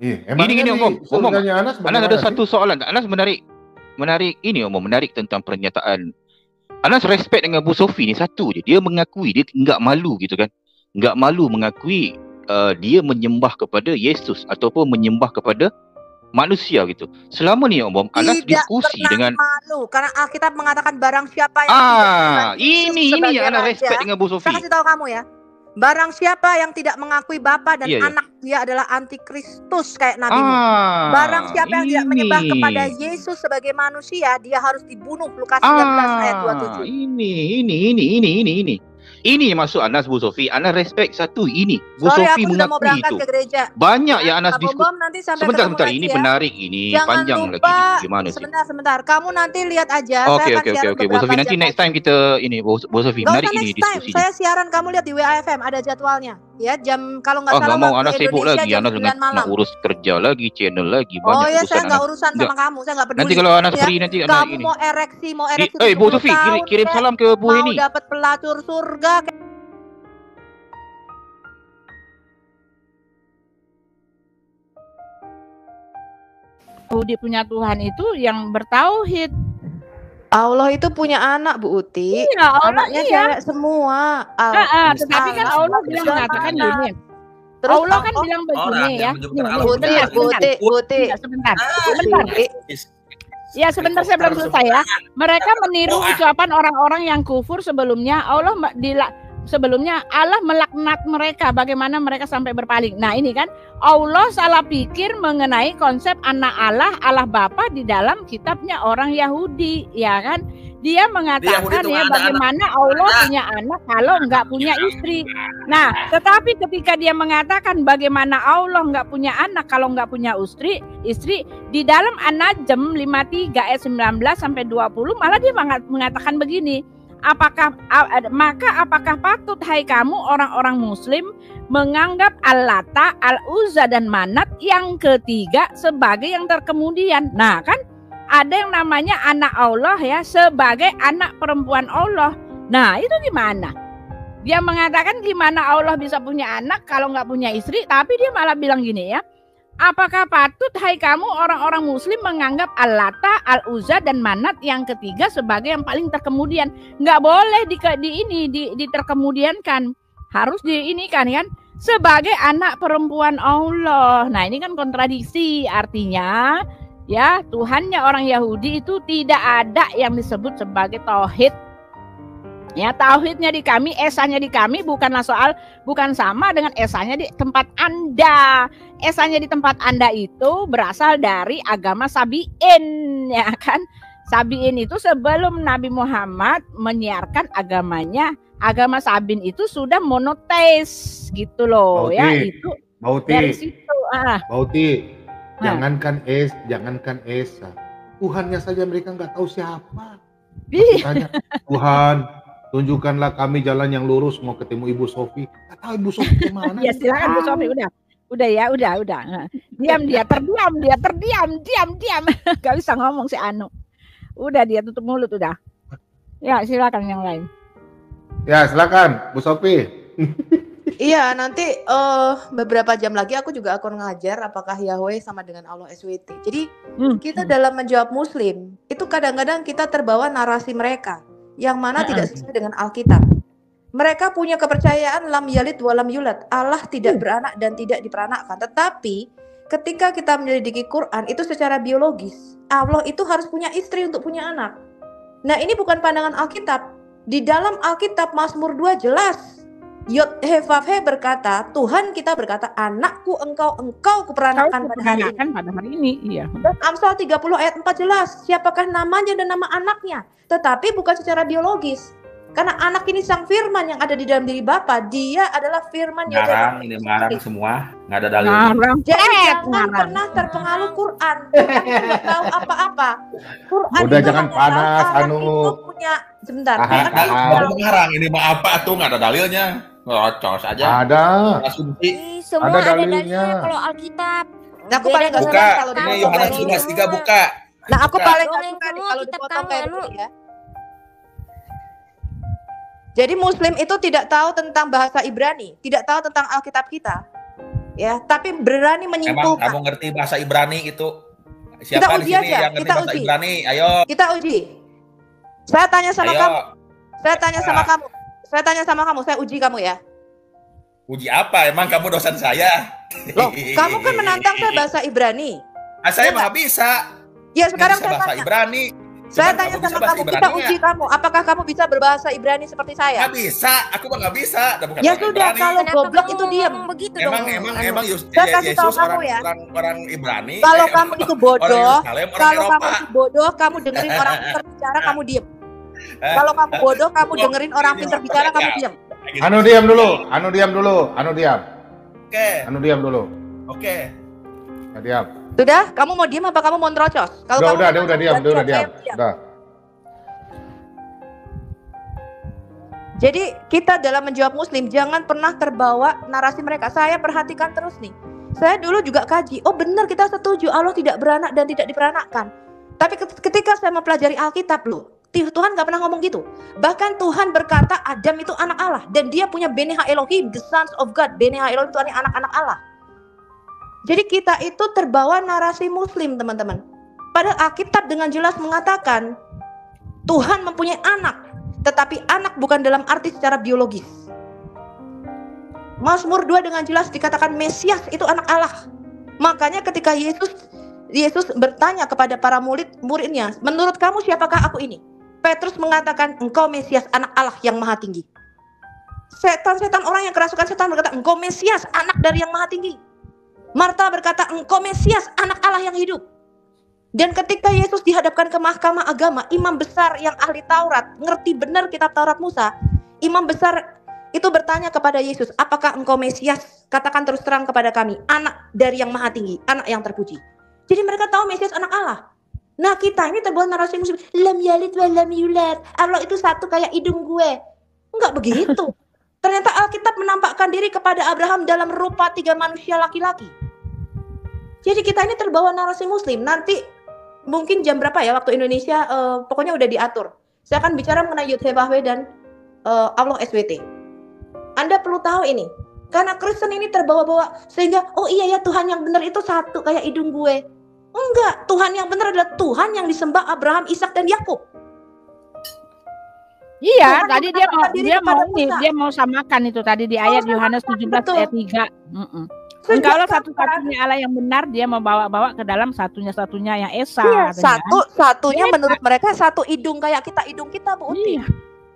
Emangnya Gini Om. saudaranya Anas Anas ada bagaimana satu sih? soalan. Anas menarik ini Om, menarik tentang pernyataan. Anas respect dengan Bu Sofi ni satu je. Dia mengakui, dia enggak malu gitu kan. Enggak malu mengakui dia menyembah kepada Yesus ataupun menyembah kepada manusia gitu. Selama ni Om, Anas Tidak diskusi pernah dengan malu karena Alkitab mengatakan barang siapa yang tidak mengakui Yesus ini sebagai yang Anas raja. respect dengan Bu Sofi. Saya kasih tahu kamu ya. Barang siapa yang tidak mengakui Bapa dan Iya. anak, dia adalah antikristus kayak Nabi Musa. Barang siapa yang tidak menyembah kepada Yesus sebagai manusia, dia harus dibunuh. Lukas 19 ayat 27. Ini. Ini maksud Anas Bu Sofi. Anas respect satu ini. Bu Sorry, Sofi aku sudah mau mengakui berangkat itu. ke gereja. Banyak Ya, yang Anas Pak diskusi. Bom, nanti sampai Sebentar, ketemu lagi ini ya. menarik ini. Jangan panjang lupa, lagi ini. Gimana sih? Sebentar. Kamu nanti lihat aja. Oke. Saya akan siaran Bu beberapa Sofi, nanti jam next lagi. time kita ini Bu Sofi, Gak menarik usah ini next time. diskusinya. Saya siaran, kamu lihat di WAFM ada jadwalnya. Ya, jam kalau nggak salah nggak mau, waktu Anas sibuk Indonesia lagi. jam Anas 9 malam. nak urus kerja lagi, channel lagi, Oh banyak ya, urusan. saya nggak Anas urusan sama kamu, saya nggak peduli. Nanti kalau Anas ya. free nanti Anas Kamu ini. mau ereksi Bu 10 Sofi, tahun, kirim salam ke Bu mau Heni. dapat pelacur surga. Yahudi punya Tuhan itu yang bertauhid. Allah itu punya anak, Bu Uti. Iya, Allah anaknya iya. cewek semua. Tetapi kan Allah bilang mengatakan gini. Terus Allah kan bilang begini ya. Sebentar. Ya sebentar, saya belum selesai ya. Mereka meniru ucapan orang-orang yang kufur sebelumnya. Sebelumnya Allah melaknat mereka, bagaimana mereka sampai berpaling. Nah ini kan Allah salah pikir mengenai konsep anak Allah, Allah Bapa di dalam kitabnya orang Yahudi, ya kan? Dia mengatakan ya bagaimana Allah punya anak kalau nggak punya istri. Nah tetapi ketika dia mengatakan bagaimana Allah nggak punya anak kalau nggak punya istri di dalam An-Najm 53 ayat 19 sampai 20 malah dia mengatakan begini. Apakah patut hai kamu orang-orang muslim menganggap Al-Lata, Al-Uzza dan Manat yang ketiga sebagai yang terkemudian. Nah kan ada yang namanya anak Allah ya sebagai anak perempuan Allah. Nah itu gimana? Dia mengatakan gimana Allah bisa punya anak kalau nggak punya istri, tapi dia malah bilang gini ya. Apakah patut hai kamu orang-orang muslim menganggap Al-Lata, Al-Uzza dan Manat yang ketiga sebagai yang paling terkemudian? Nggak boleh diterkemudiankan. Harus diinikan kan sebagai anak perempuan Allah. Nah, ini kan kontradiksi, artinya ya Tuhannya orang Yahudi itu tidak ada yang disebut sebagai tauhid. Ya, tauhidnya di kami, esanya di kami bukan sama dengan esanya di tempat Anda. Esanya di tempat Anda itu berasal dari agama Sabi'in, ya kan? Sabi'in itu sebelum Nabi Muhammad menyiarkan agamanya, agama Sabi'in itu sudah monoteis gitu loh. Bauti, ya itu dari situ. Bauti, jangankan Esa, Tuhannya saja mereka nggak tahu siapa. Tanya, Tuhan, tunjukkanlah kami jalan yang lurus mau ketemu Ibu Sofi. Nggak tahu Ibu Sofi kemana? Ya silakan Bu Sofi, udah. Diam dia, terdiam. Gak bisa ngomong si Anu. Udah dia tutup mulut udah. Ya silakan yang lain. Ya silakan Bu Sofi. Iya, nanti beberapa jam lagi aku juga akan ngajar apakah Yahweh sama dengan Allah SWT. Jadi kita dalam menjawab Muslim itu kadang-kadang kita terbawa narasi mereka yang mana tidak sesuai dengan Alkitab. Mereka punya kepercayaan lam yalid walam yulad, Allah tidak beranak dan tidak diperanakkan. Tetapi ketika kita menyelidiki Quran itu secara biologis, Allah itu harus punya istri untuk punya anak. Nah ini bukan pandangan Alkitab. Di dalam Alkitab Mazmur 2 jelas, Yod He Vav He berkata, Tuhan kita berkata, anakku engkau kuperanakan pada hari ini. Iya. Dan Amsal 30 ayat 4 jelas, siapakah namanya dan nama anaknya. Tetapi bukan secara biologis. Karena anak ini sang firman yang ada di dalam diri Bapa, dia adalah firman yang ngarang semua, nggak ada dalil. Jadi jangan pernah terpengaruh Quran. Nggak tahu apa-apa. Quran udah jangan panas, Anu. Punya sebentar. Ngarang ini mah apa tuh, nggak ada dalilnya. Ngocos aja. Ada. Asumsi. Semua ada dalilnya kalau Alkitab. Nah, aku paling nggak buka. kalau Ini Yohanes 13:3 buka. Nah, aku paling nggak Boleh suka nih semua kalau kitab dipotong kayak kamu, begini ya. Jadi Muslim itu tidak tahu tentang bahasa Ibrani, tidak tahu tentang Alkitab kita. Ya, tapi berani Emang menyimpulkan. kamu ngerti bahasa Ibrani itu? Kita Siapa di uji sini aja, yang ngerti kita bahasa uji. Ibrani? Ayo. Kita uji. Saya tanya sama Ayo. kamu. Saya tanya sama kamu. Saya tanya sama kamu, saya uji kamu ya. Uji apa? Emang kamu dosen saya? Loh, kamu kan menantang saya bahasa Ibrani. Saya Ya mah bisa. Ya sekarang Nggak bisa saya bahasa tanya. Ibrani. Saya Cuman tanya bisa sama bahasa kamu, Ibrani kita nggak? uji kamu. Apakah kamu bisa berbahasa Ibrani seperti saya? Nggak bisa. Aku mah nggak bisa. Dan bukan Ya orang sudah, Ibrani. kalau Kenapa goblok kamu itu diam. ngomong begitu Emang dong? Saya kasih tahu Yesus kamu ya. orang Ibrani. Kalau kamu itu bodoh, Orang Yerusalem, orang kalau Eropa. kamu itu bodoh, kamu dengerin orang pintar bicara, kamu diam. Kalau kamu bodoh, kamu dengerin orang pintar bicara, kamu diam. Anu diam dulu, anu diam dulu, anu diam. Oke. Anu diam dulu. Oke. Nah, diam. Sudah? Kamu mau diam apa kamu mau nerocos? Kalau kamu Udah, dia udah diam, dia udah diam. saya Udah. Jadi kita dalam menjawab muslim jangan pernah terbawa narasi mereka. Saya perhatikan terus nih. Saya dulu juga kaji. Oh benar, kita setuju Allah tidak beranak dan tidak diperanakkan. Tapi ketika saya mempelajari Alkitab loh, Tuhan gak pernah ngomong gitu. Bahkan Tuhan berkata Adam itu anak Allah dan dia punya Beneha Elohim, the sons of God. Beneha Elohim itu artinya anak-anak Allah. Jadi kita itu terbawa narasi muslim, teman-teman. Padahal Alkitab dengan jelas mengatakan Tuhan mempunyai anak. Tetapi anak bukan dalam arti secara biologis. Mazmur 2 dengan jelas dikatakan Mesias itu anak Allah. Makanya ketika Yesus bertanya kepada para muridnya, menurut kamu siapakah aku ini? Petrus mengatakan, engkau Mesias anak Allah yang maha tinggi. Setan-setan orang yang kerasukan setan berkata, engkau Mesias anak dari yang maha tinggi. Marta berkata, engkau Mesias anak Allah yang hidup. Dan ketika Yesus dihadapkan ke mahkamah agama, imam besar yang ahli Taurat, ngerti benar kitab Taurat Musa, imam besar itu bertanya kepada Yesus, apakah engkau Mesias? Katakan terus terang kepada kami, anak dari yang maha tinggi, anak yang terpuji. Jadi mereka tahu Mesias anak Allah. Nah kita ini terbawa narasi muslim, lam yalid wa lam yulad, Allah itu satu kayak hidung gue. Enggak begitu. Ternyata Alkitab menampakkan diri kepada Abraham dalam rupa 3 manusia laki-laki. Jadi kita ini terbawa narasi muslim. Nanti mungkin jam berapa ya waktu Indonesia, pokoknya udah diatur. Saya akan bicara mengenai Yud-Heh-Wah-Weh dan Allah SWT. Anda perlu tahu ini, karena Kristen ini terbawa-bawa sehingga oh iya ya Tuhan yang benar itu satu kayak hidung gue. Enggak, Tuhan yang benar adalah Tuhan yang disembah Abraham, Ishak dan Yakub. Iya, Tuhan tadi dia mau samakan itu tadi di ayat Yohanes 17 ayat 3. Engkaulah satu-satunya Allah yang benar, dia membawa-bawa ke dalam satunya-satunya yang esa. Iya, satunya menurut mereka satu hidung kayak kita, hidung kita Bu Uti. Iya.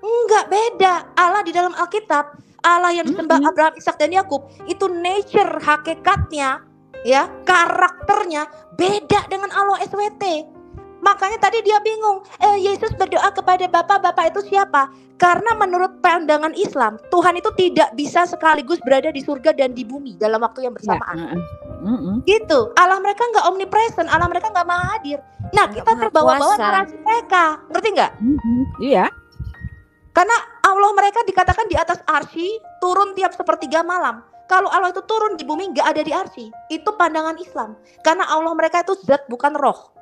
Enggak, beda. Allah di dalam Alkitab, Allah yang disembah Abraham, Ishak dan Yakub, itu nature, hakikatnya, ya, karakternya beda dengan Allah SWT. Makanya tadi dia bingung, Yesus berdoa kepada Bapa itu siapa? Karena menurut pandangan Islam, Tuhan itu tidak bisa sekaligus berada di surga dan di bumi dalam waktu yang bersamaan. Gitu. Allah mereka nggak omnipresent, Allah mereka nggak maha hadir. Nah, kita terbawa-bawa narasi mereka, ngerti nggak? Iya. Karena Allah mereka dikatakan di atas arsy, turun tiap sepertiga malam. Kalau Allah itu turun di bumi nggak ada di arsy. Itu pandangan Islam. Karena Allah mereka itu zat bukan roh.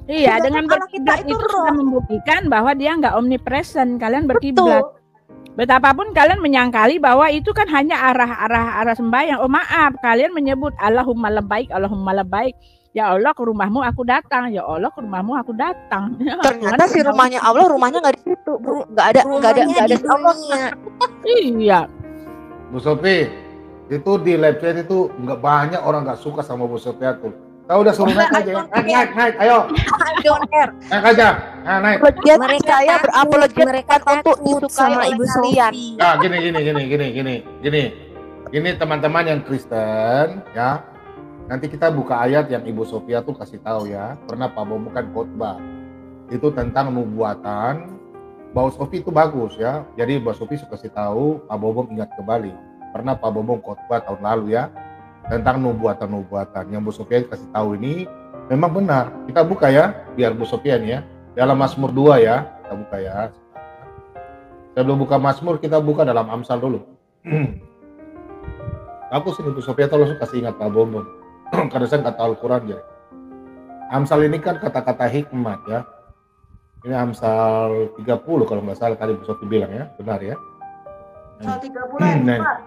Iya, dengan berkiblat itu sudah membuktikan bahwa dia nggak omnipresent. Kalian berkiblat. Betapapun kalian menyangkali bahwa itu kan hanya arah sembahyang. Oh maaf, kalian menyebut Allahumma labbaik, Allahumma labbaik. Ya Allah ke rumahmu aku datang. Ya Allah ke rumahmu aku datang. Ternyata si rumahnya Allah, rumahnya nggak di situ. Nggak ada Allah. Iya. Bu Sophie, itu di live chat itu nggak banyak orang nggak suka sama Bu Sophia tuh. Tahu udah suruh naik aja, naik, ayo. Don't care. Naik aja, naik. Saya berapologet untuk disukai sama Ibu kalian. Nah, gini teman-teman yang Kristen, ya. Nanti kita buka ayat yang Ibu Sophia tuh kasih tahu ya. Pernah Pak Bobo kan khotbah. Itu tentang nubuatan. Mbak Sophie itu bagus ya. Jadi Mbak Sophie kasih tahu, Pak Bobo ingat kembali. Pernah Pak Bobo khotbah tahun lalu ya. Tentang nubuatan-nubuatan yang Bu Sophia kasih tahu ini memang benar. Kita buka ya, biar Bu Sophia nih ya. Dalam Mazmur 2 ya, kita buka ya. Sebelum buka Mazmur, kita buka dalam Amsal dulu. Aku sih Bu Sophia tolong kasih ingat Pak Bombon. Karena saya nggak tahu Al-Quran ya. Amsal ini kan kata-kata hikmat ya. Ini Amsal 30 kalau nggak salah tadi Bu Sophia bilang ya, benar ya. Amsal 30 hikmat.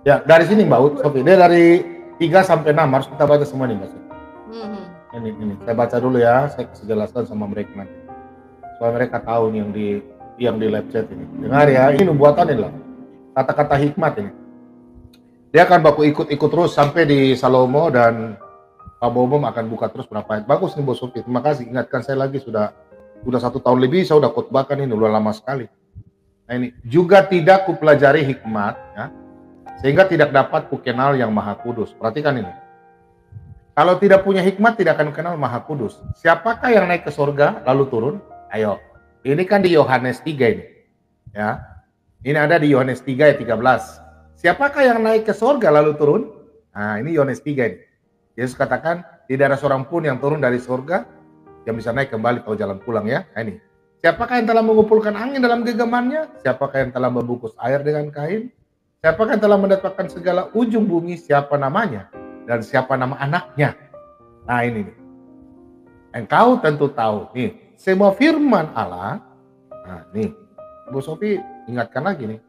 Ya, dari sini Mbak Sofi, dia dari 3 sampai 6 harus kita baca semua nih Mbak Sofi. Ini, saya baca dulu ya, saya kasih jelaskan sama mereka nanti. Supaya mereka tahu nih yang di live chat ini. Dengar ya, ini nubuatan ini lah. Kata-kata hikmat ini. Dia akan baku ikut terus sampai di Salomo dan Pak Bobom akan buka terus berapa ayat. Bagus nih Bos Sofi, terima kasih. Ingatkan saya lagi, sudah 1 tahun lebih saya udah khotbahkan ini, udah lama sekali. Nah ini, juga tidak kupelajari hikmat, ya, sehingga tidak dapat kukenal yang maha kudus. Perhatikan ini. Kalau tidak punya hikmat, tidak akan kenal maha kudus. Siapakah yang naik ke surga lalu turun? Ayo, ini kan di Yohanes 3 ini. Ya, ini ada di Yohanes 3 ayat 13. Siapakah yang naik ke surga lalu turun? Nah, ini Yohanes 3 ini. Yesus katakan, tidak ada seorang pun yang turun dari surga yang bisa naik kembali atau jalan pulang ya. Nah, ini. Siapakah yang telah mengumpulkan angin dalam genggamannya? Siapakah yang telah membungkus air dengan kain? Siapakah yang telah mendatangkan segala ujung bumi? Siapa namanya? Dan siapa nama anaknya? Nah, ini nih. Engkau tentu tahu. Nih, semua firman Allah. Nah, nih. Bu Sofi ingatkan lagi nih.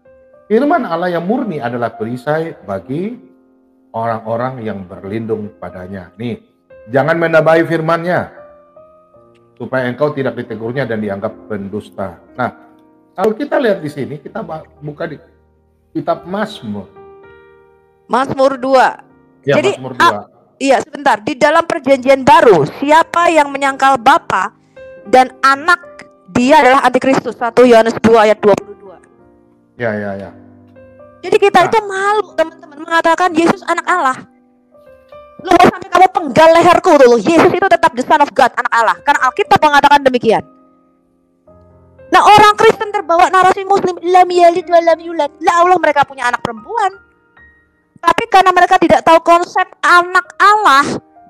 Firman Allah yang murni adalah perisai bagi orang-orang yang berlindung padanya. Nih, jangan menambahi firman-Nya supaya engkau tidak ditegurnya dan dianggap pendusta. Nah, kalau kita lihat di sini, kita buka di kitab Mazmur. Mazmur 2. Ya, Jadi, Mazmur 2. Iya, sebentar. Di dalam perjanjian baru, siapa yang menyangkal bapa dan anak, dia adalah antikristus. 1 Yohanes 2 ayat 22. Ya. Jadi kita itu malu, teman-teman, mengatakan Yesus anak Allah. Loh, sampai kamu penggal leherku tuh. Yesus itu tetap the Son of God, anak Allah. Karena Alkitab mengatakan demikian. Nah, orang Kristen terbawa narasi Muslim, lam yalid wa lam yulad. Lah Allah, mereka punya anak perempuan. Tapi karena mereka tidak tahu konsep anak Allah,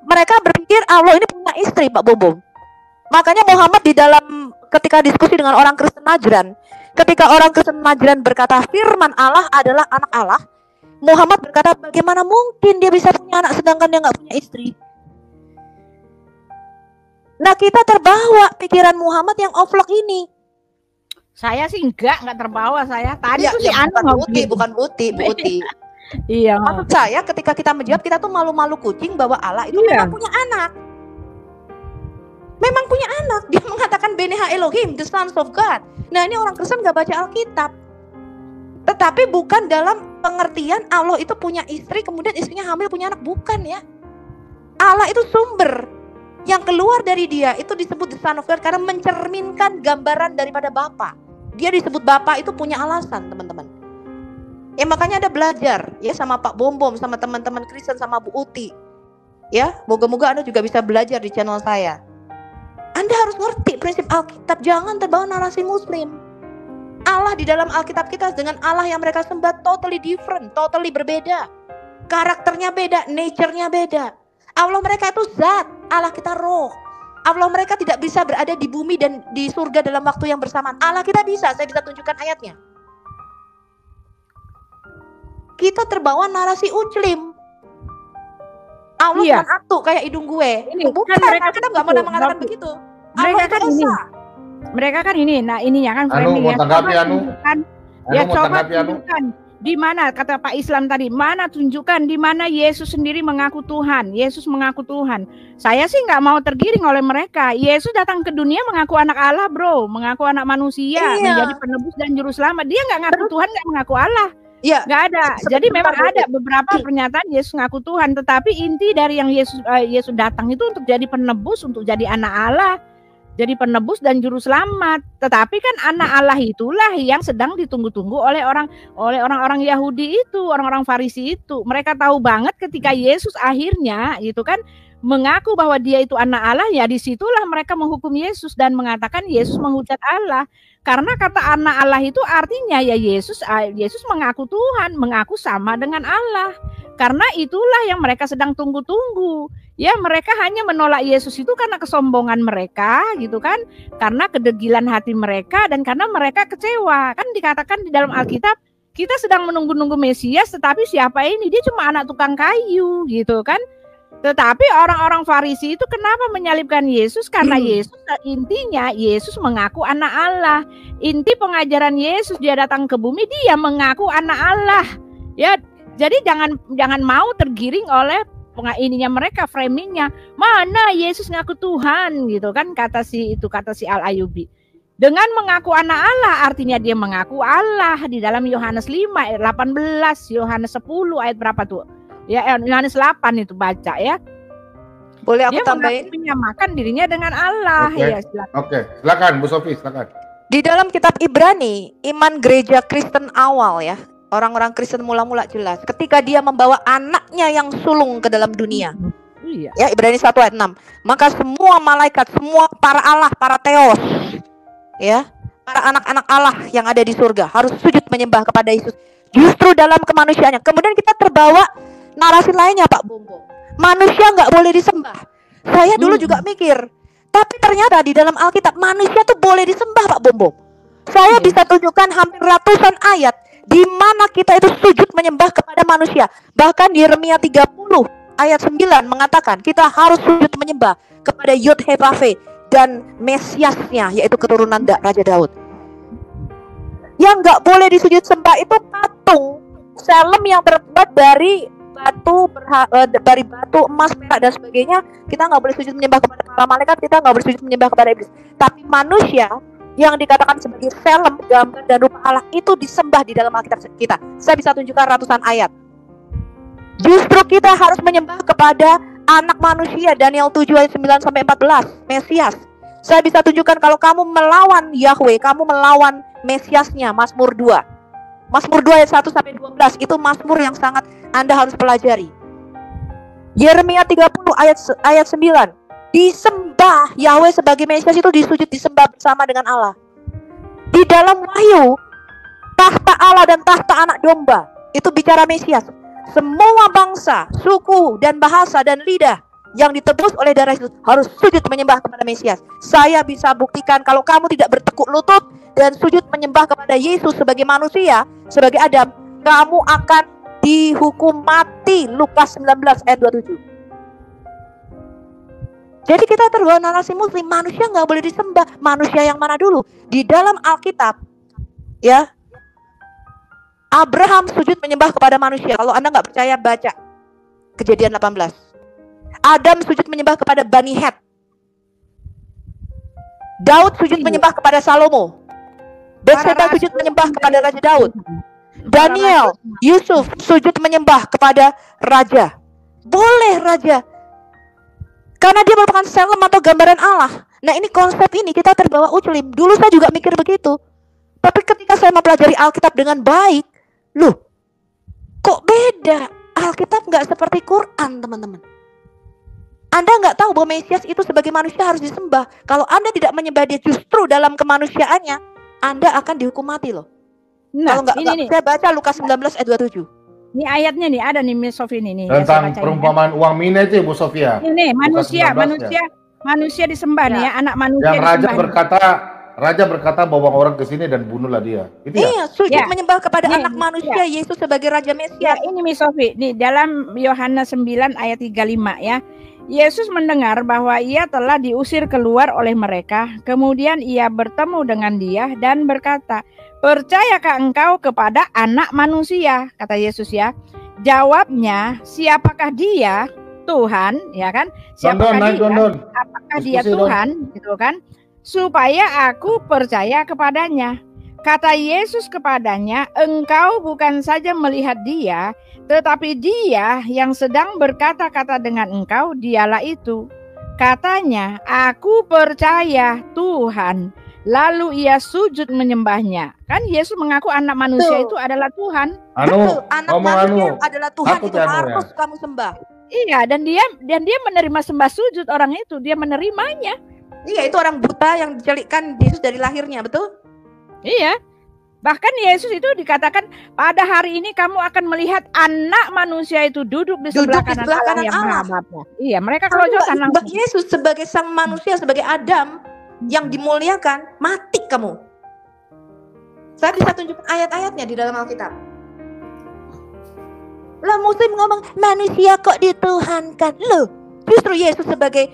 mereka berpikir Allah ini punya istri, Pak Bobom. Makanya Muhammad di dalam ketika diskusi dengan orang Kristen Najran, ketika orang Kristen Najran berkata firman Allah adalah anak Allah, Muhammad berkata bagaimana mungkin dia bisa punya anak sedangkan dia nggak punya istri. Nah, kita terbawa pikiran Muhammad yang offlock ini. Saya sih enggak terbawa saya. Tadi Ya, tuh si Anu bukan Buti. Iya. Maksud saya ketika kita menjawab, kita tuh malu-malu kucing bahwa Allah itu memang punya anak. Memang punya anak. Dia mengatakan Beneha Elohim, the sons of God. Nah, ini orang Kristen gak baca Alkitab. Tetapi bukan dalam pengertian Allah itu punya istri, kemudian istrinya hamil punya anak. Bukan ya. Allah itu sumber. Yang keluar dari dia itu disebut the son of God karena mencerminkan gambaran daripada Bapa. Dia disebut Bapa itu punya alasan, teman-teman. Ya makanya ada belajar ya sama Pak Bom, sama teman-teman Kristen, sama Bu Uti. Ya, moga-moga Anda juga bisa belajar di channel saya. Anda harus ngerti prinsip Alkitab, jangan terbawa narasi Muslim. Allah di dalam Alkitab kita dengan Allah yang mereka sembah totally different, totally berbeda. Karakternya beda, nature-nya beda. Allah mereka itu zat, Allah kita roh. Allah mereka tidak bisa berada di bumi dan di surga dalam waktu yang bersamaan. Allah kita bisa, saya bisa tunjukkan ayatnya. Kita terbawa narasi uclim. Allah Iya. kan atu kayak hidung gue. Ini Bukan, kan mereka kita nggak pernah mengatakan begitu. Mereka Allah kan itu ini. esa. Mereka kan ini. Nah, ininya kan Anu, framing mau ya. tanggapi, Anu? Ya Anu, mau coba tanggapi, Anu? tunjukkan di mana kata Pak Islam tadi. Mana tunjukkan di mana Yesus sendiri mengaku Tuhan. Yesus mengaku Tuhan. Saya sih nggak mau tergiring oleh mereka. Yesus datang ke dunia mengaku anak Allah, bro. Mengaku anak manusia, menjadi penebus dan juru selamat. Dia nggak ngaku Tuhan, nggak mengaku Allah. Iya. Nggak ada. Jadi memang ada beberapa pernyataan Yesus ngaku Tuhan, tetapi inti dari yang Yesus datang itu untuk jadi penebus, untuk jadi anak Allah, jadi penebus dan juru selamat. Tetapi kan anak Allah itulah yang sedang ditunggu-tunggu oleh orang-orang Yahudi itu, orang-orang Farisi itu. Mereka tahu banget ketika Yesus akhirnya gitu kan mengaku bahwa dia itu anak Allah, ya disitulah mereka menghukum Yesus dan mengatakan Yesus menghujat Allah. Karena kata anak Allah itu artinya ya Yesus mengaku Tuhan, mengaku sama dengan Allah. Karena itulah yang mereka sedang tunggu-tunggu. Ya, mereka hanya menolak Yesus itu karena kesombongan mereka gitu kan. Karena kedegilan hati mereka dan karena mereka kecewa. Kan dikatakan di dalam Alkitab, kita sedang menunggu-nunggu Mesias, tetapi siapa ini? Dia cuma anak tukang kayu gitu kan. Tetapi orang-orang Farisi itu kenapa menyalibkan Yesus? Karena Yesus, intinya Yesus mengaku anak Allah. Inti pengajaran Yesus dia datang ke bumi, dia mengaku anak Allah. Ya, Jadi jangan mau tergiring oleh mereka, framingnya. Mana Yesus ngaku Tuhan gitu kan, kata si Al-Ayubi. Dengan mengaku anak Allah artinya dia mengaku Allah di dalam Yohanes 5 ayat 18, Yohanes 10 ayat berapa tuh? Ya Yohanes 8 itu baca ya. Boleh aku dia tambahin? Menyamakan dirinya dengan Allah. Ya, silakan Bu Sofi, silakan. Di dalam kitab Ibrani, iman gereja Kristen awal ya, orang-orang Kristen mula-mula jelas ketika dia membawa anaknya yang sulung ke dalam dunia. Iya. Ya, Ibrani 1 ayat 6. Maka semua malaikat, semua para Allah, para theos, ya, para anak-anak Allah yang ada di surga harus sujud menyembah kepada Yesus. Justru dalam kemanusiaannya. Kemudian kita terbawa narasi lainnya, Pak Bombo. Manusia nggak boleh disembah. Saya dulu juga mikir, tapi ternyata di dalam Alkitab manusia tuh boleh disembah, Pak Bombo. Saya bisa tunjukkan hampir ratusan ayat di mana kita itu sujud menyembah kepada manusia. Bahkan Yeremia 30 ayat 9 mengatakan kita harus sujud menyembah kepada Yod-Heh-Vaveh dan Mesiasnya, yaitu keturunan Raja Daud. Yang nggak boleh disujud sembah itu patung Salem yang terbuat dari batu, emas, perak dan sebagainya. Kita nggak boleh sujud menyembah kepada para malaikat, kita nggak boleh sujud menyembah kepada iblis. Tapi manusia yang dikatakan sebagai Salem, gambar dan rupa Allah itu disembah di dalam Alkitab kita. Saya bisa tunjukkan ratusan ayat. Justru kita harus menyembah kepada anak manusia, Daniel 7 ayat 9 sampai 14, Mesias. Saya bisa tunjukkan kalau kamu melawan Yahweh, kamu melawan Mesiasnya, Mazmur 2. Mazmur 2 ayat 1 sampai 12 itu mazmur yang sangat Anda harus pelajari. Yeremia 30 ayat 9. Disembah Yahweh sebagai Mesias itu disembah bersama dengan Allah. Di dalam Wahyu, tahta Allah dan tahta anak domba itu bicara Mesias. Semua bangsa, suku dan bahasa dan lidah yang ditebus oleh darah Yesus harus sujud menyembah kepada Mesias. Saya bisa buktikan kalau kamu tidak bertekuk lutut dan sujud menyembah kepada Yesus sebagai manusia, sebagai Adam, kamu akan dihukum mati. Lukas 19 ayat 27. Jadi kita terbawa narasi muslim, manusia nggak boleh disembah. Manusia yang mana dulu? Di dalam Alkitab, ya, Abraham sujud menyembah kepada manusia. Kalau Anda nggak percaya, baca Kejadian 18. Adam sujud menyembah kepada Bani Het. Daud sujud menyembah kepada Salomo. Betseba sujud menyembah kepada Raja Daud. Daniel, Yusuf sujud menyembah kepada raja. Boleh raja, karena dia merupakan Salem atau gambaran Allah. Nah, ini konsep ini kita terbawa uclim. Dulu saya juga mikir begitu. Tapi ketika saya mempelajari Alkitab dengan baik, loh, kok beda? Alkitab nggak seperti Quran, teman-teman. Anda nggak tahu bahwa Mesias itu sebagai manusia harus disembah. Kalau Anda tidak menyembah dia justru dalam kemanusiaannya, Anda akan dihukum mati loh. Nah, kalau nggak, saya baca Lukas 19 ayat 27. Ini ayatnya nih, ada nih Miss Sofi nih. Tentang perumpamaan uang mina itu Bu Sofia. Ini manusia disembah nih ya, anak manusia yang Raja berkata bawa orang ke sini dan bunuhlah dia. Itu iya, sujud menyembah kepada anak manusia, Yesus sebagai Raja Mesias. Ya, ini Miss Sofi, nih dalam Yohanes 9 ayat 35 ya. Yesus mendengar bahwa ia telah diusir keluar oleh mereka. Kemudian ia bertemu dengan dia dan berkata, "Percayakah engkau kepada anak manusia?" Kata Yesus ya. Jawabnya, "Siapakah dia?" Tuhan, ya kan? Siapakah dia? Apakah dia Tuhan? Gitu kan? Supaya aku percaya kepadanya. Kata Yesus kepadanya, "Engkau bukan saja melihat dia, tetapi dia yang sedang berkata-kata dengan engkau, dialah itu." Katanya, "Aku percaya Tuhan." Lalu ia sujud menyembahnya. Kan Yesus mengaku anak manusia itu adalah Tuhan. Anak manusia adalah Tuhan, itu harus kamu sembah. Iya, dan dia menerima sembah sujud orang itu, dia menerimanya. Iya, itu orang buta yang dicelikkan Yesus dari lahirnya, betul? Iya. Bahkan Yesus itu dikatakan pada hari ini kamu akan melihat anak manusia itu duduk di sebelah kanan Allah yang Maha Bapa. Iya, mereka kerojokan langsung. Yesus sebagai sang manusia, sebagai Adam yang dimuliakan, mati kamu. Saya bisa tunjukkan ayat-ayatnya di dalam Alkitab. Lah muslim ngomong manusia kok dituhankan. Loh, justru Yesus sebagai,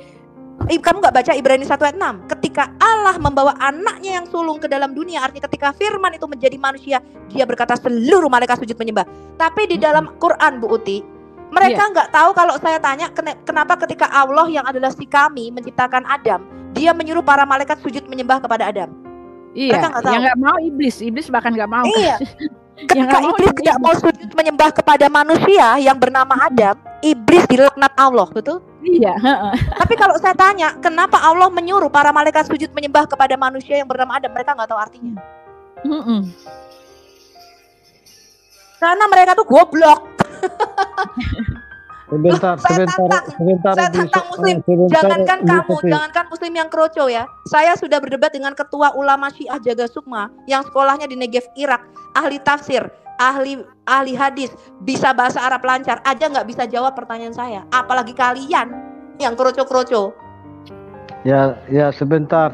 kamu gak baca Ibrani 1 ayat 6, ketika ketika Allah membawa anaknya yang sulung ke dalam dunia, artinya ketika firman itu menjadi manusia, dia berkata seluruh malaikat sujud menyembah. Tapi di dalam Quran, Bu Uti, mereka nggak tahu kalau saya tanya kenapa ketika Allah yang adalah si kami menciptakan Adam, dia menyuruh para malaikat sujud menyembah kepada Adam. Iya, mereka nggak tahu. Yang nggak mau iblis bahkan nggak mau. Iya. Ketika iblis tidak mau sujud menyembah kepada manusia yang bernama Adam, iblis dilaknat Allah, betul? Iya. Tapi kalau saya tanya, kenapa Allah menyuruh para malaikat sujud menyembah kepada manusia yang bernama Adam? Mereka nggak tahu artinya. Karena mereka tuh goblok. Sebentar, saya tantang Muslim. Jangankan Muslim yang kroco ya. Saya sudah berdebat dengan ketua ulama Syiah Jaga Sukma yang sekolahnya di Negev, Irak, ahli tafsir, ahli hadis, bisa bahasa Arab lancar, aja nggak bisa jawab pertanyaan saya. Apalagi kalian yang kroco-kroco. Ya, sebentar.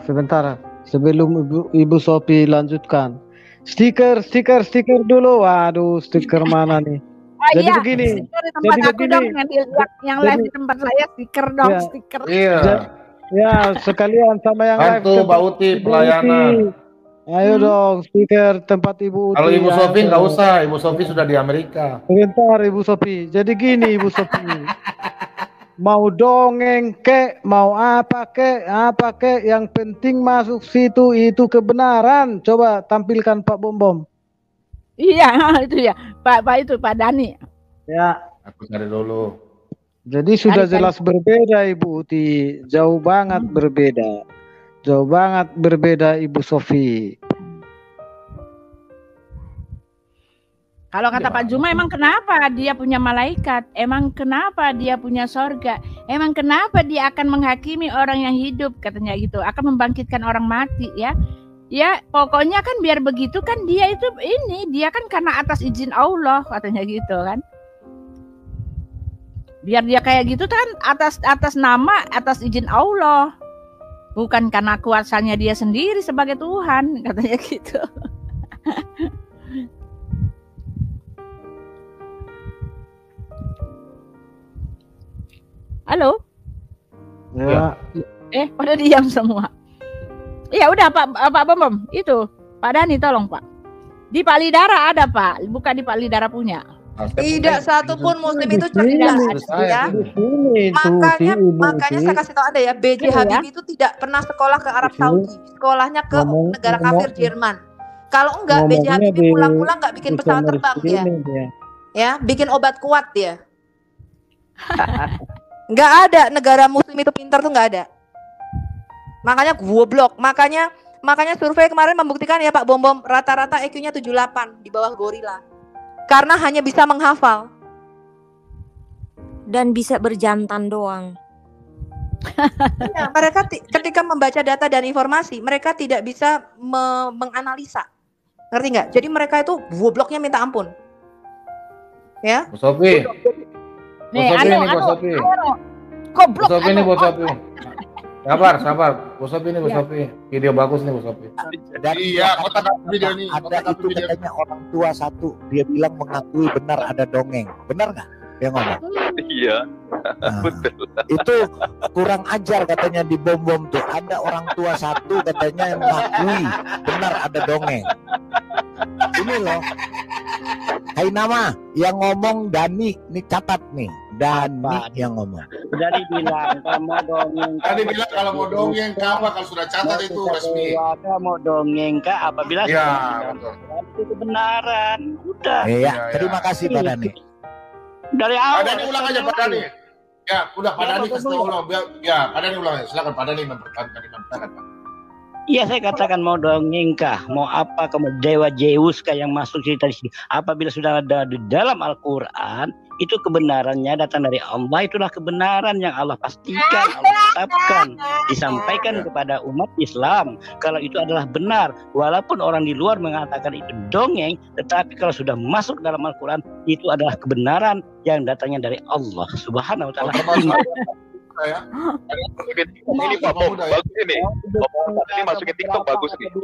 Sebelum Ibu Sophie lanjutkan. Stiker dulu. Waduh, stiker mana nih? Jadi begini. Di tempat aku dong, yang live di tempat saya stiker dong, stiker. Iya. Ya, sekalian sama yang live. Bantu Mbak Uti pelayanan. Ayo dong, stiker tempat Ibu Uti. Kalau Ibu Sophie nggak usah, Ibu Sophie sudah di Amerika. Sebentar Ibu Sophie. Jadi gini Ibu Sophie. Mau dongeng kek, mau apa kek, yang penting masuk situ itu kebenaran. Coba tampilkan Pak Bom. Iya, itu ya. Pak Dani. Ya. Aku cari dulu. Jadi sudah jelas berbeda Ibu Uti. Jauh banget berbeda Ibu Sophie. Kalau kata Pak Juma, emang kenapa dia punya malaikat? Emang kenapa dia punya sorga? Emang kenapa dia akan menghakimi orang yang hidup? Katanya gitu. Akan membangkitkan orang mati ya. Ya pokoknya kan biar begitu kan dia itu dia kan karena atas izin Allah katanya gitu kan. Biar dia kayak gitu kan atas nama, atas izin Allah. Bukan karena kuasanya dia sendiri sebagai Tuhan katanya gitu. Halo? Ya. Pada diam semua. Ya udah Pak Bom, itu Pak Dani tolong Pak. Di Palidara ada Pak, bukan di Palidara punya. Tidak satupun Muslim itu cerdas ya. Makanya saya kasih tahu Anda ya, B.J. Habibie itu tidak pernah sekolah ke Arab Saudi, sekolahnya ke negara kafir Jerman. Kalau enggak, B.J. Habibie pulang-pulang enggak bikin pesawat terbang dia. Ya, bikin obat kuat dia. Enggak ada negara Muslim itu pintar tuh, enggak ada. Makanya goblok, makanya survei kemarin membuktikan ya Pak Bom rata-rata IQ-nya 78 di bawah gorila. Karena hanya bisa menghafal dan bisa berjantan doang. Ya, mereka ketika membaca data dan informasi, mereka tidak bisa menganalisa. Ngerti nggak? Jadi mereka itu gobloknya minta ampun. Ya. Bu Sophie. Nih, Bu Sophie. Goblok. Bu Sophie ini Bu Sophie. Sabar. Bu Sophie ini Bu Sophie. Video bagus nih Bu Sophie. Iya, kota video ini. Ada itu katanya orang tua satu, dia bilang mengakui benar ada dongeng. Benar nggak? Dia ngomong. Iya. Betul. Itu kurang ajar katanya di Bom tuh. Ada orang tua satu katanya yang mengakui benar ada dongeng. Ini loh. Hai nama yang ngomong Dani, nih catat nih. Dani yang ngomong. Jadi bilang kalau mau dongeng. Tadi bilang kalau mau dongeng apa kalau sudah catat itu resmi. Mau dongeng kah apabila itu kebenaran. Udah. Iya, terima kasih Pak Dani. Dari awal. Pak Dani ulang aja Pak Dani. Ya, udah Pak Dani kasih tahu ulang. Ya, Pak Dani ulang aja. Silakan Pak Dani mempertahankan Pak. Iya, saya katakan mau dongeng kah, mau apa, mau dewa Zeus kah yang masuk cerita di sini. Apabila sudah ada di dalam Al-Quran, itu kebenarannya datang dari Allah. Itulah kebenaran yang Allah pastikan, Allah tetapkan, disampaikan kepada umat Islam. Kalau itu adalah benar, walaupun orang di luar mengatakan itu dongeng, tetapi kalau sudah masuk dalam Al-Quran, itu adalah kebenaran yang datangnya dari Allah Subhanahu Wa Taala. Ya. Ini Pak Bom, bagus ini. Ini masukin TikTok bagus nih.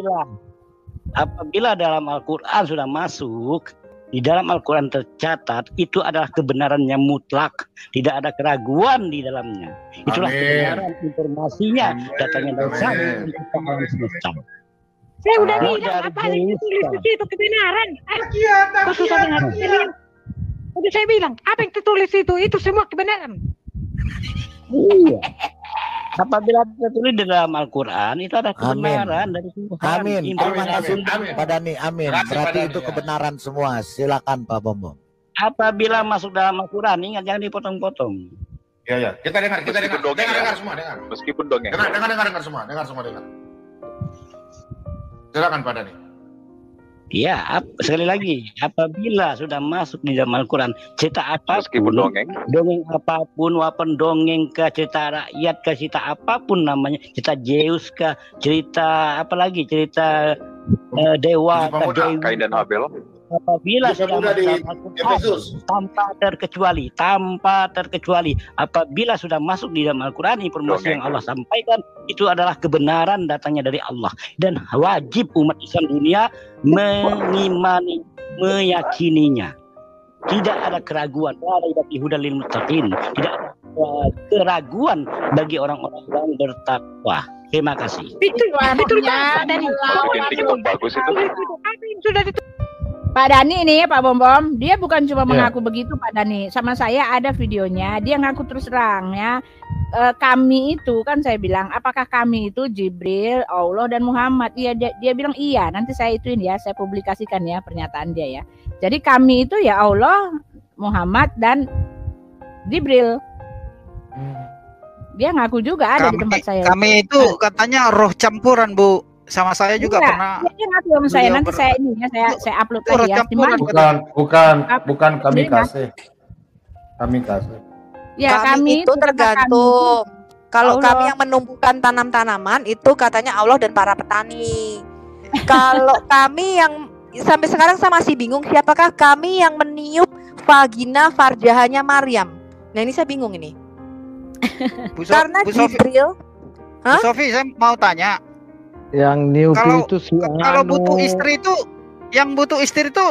Apabila dalam Al-Quran sudah masuk, di dalam Al-Quran tercatat itu adalah kebenaran yang mutlak, tidak ada keraguan di dalamnya. Itulah kebenaran informasinya, datangnya dari Sang. Saya udah bilang apa yang ditulis di situ kebenaran. Susah dengar. Udah saya bilang apa yang tertulis itu semua kebenaran. Iya. Apabila tertulis di dalam Al-Quran itu ada kebenaran dari Tuhan. Amin. Terima kasih Pak Dhani. Amin. Berarti itu kebenaran semua. Silakan Pak Bombom. Apabila masuk dalam Al-Quran, ingat jangan dipotong-potong. Ya. Kita dengar semua, dengar. Meskipun dongeng. Dengar semua. Silakan Pak Dhani. Ya, sekali lagi, apabila sudah masuk di dalam Al-Quran, cerita apapun, dongeng apapun, walaupun dongeng ke cerita rakyat, ke cerita apapun namanya, cerita Zeus ke cerita apa lagi, cerita dewa, Kain dan Abel. Apabila sudah tanpa terkecuali, apabila sudah masuk di dalam Al-Quran, informasi yang Allah sampaikan itu adalah kebenaran datangnya dari Allah, dan wajib umat Islam dunia mengimani, meyakininya. Tidak ada keraguan. Tidak ada keraguan bagi orang-orang yang bertakwa. Terima kasih. Betul dari bagus itu. Sudah Pak Dhani ini, Pak Bombom, dia bukan cuma mengaku begitu, Pak Dhani. Sama saya ada videonya, dia ngaku terus terang ya. Kami itu kan saya bilang, apakah kami itu Jibril, Allah dan Muhammad? Iya, dia bilang iya. Nanti saya ituin ya, saya publikasikan ya pernyataan dia ya. Jadi kami itu ya Allah, Muhammad dan Jibril. Dia ngaku juga ada di tempat saya. Kami itu katanya roh campuran, Bu. Sama saya juga pernah. Dia ngaku sama saya. Nanti saya ini ya, saya upload lagi ya. Bukan kami kasih. Kami kasih. Ya, kami itu tergantung. Kalau kami yang menumbuhkan tanam-tanaman itu katanya Allah dan para petani. Kalau kami yang sampai sekarang saya masih bingung siapakah kami yang meniup vagina farjahanya Maryam. Nah, ini saya bingung ini. Karena Jibril. Bu Sofi, saya mau tanya. Yang niupi itu si kalau butuh istri itu, yang butuh istri itu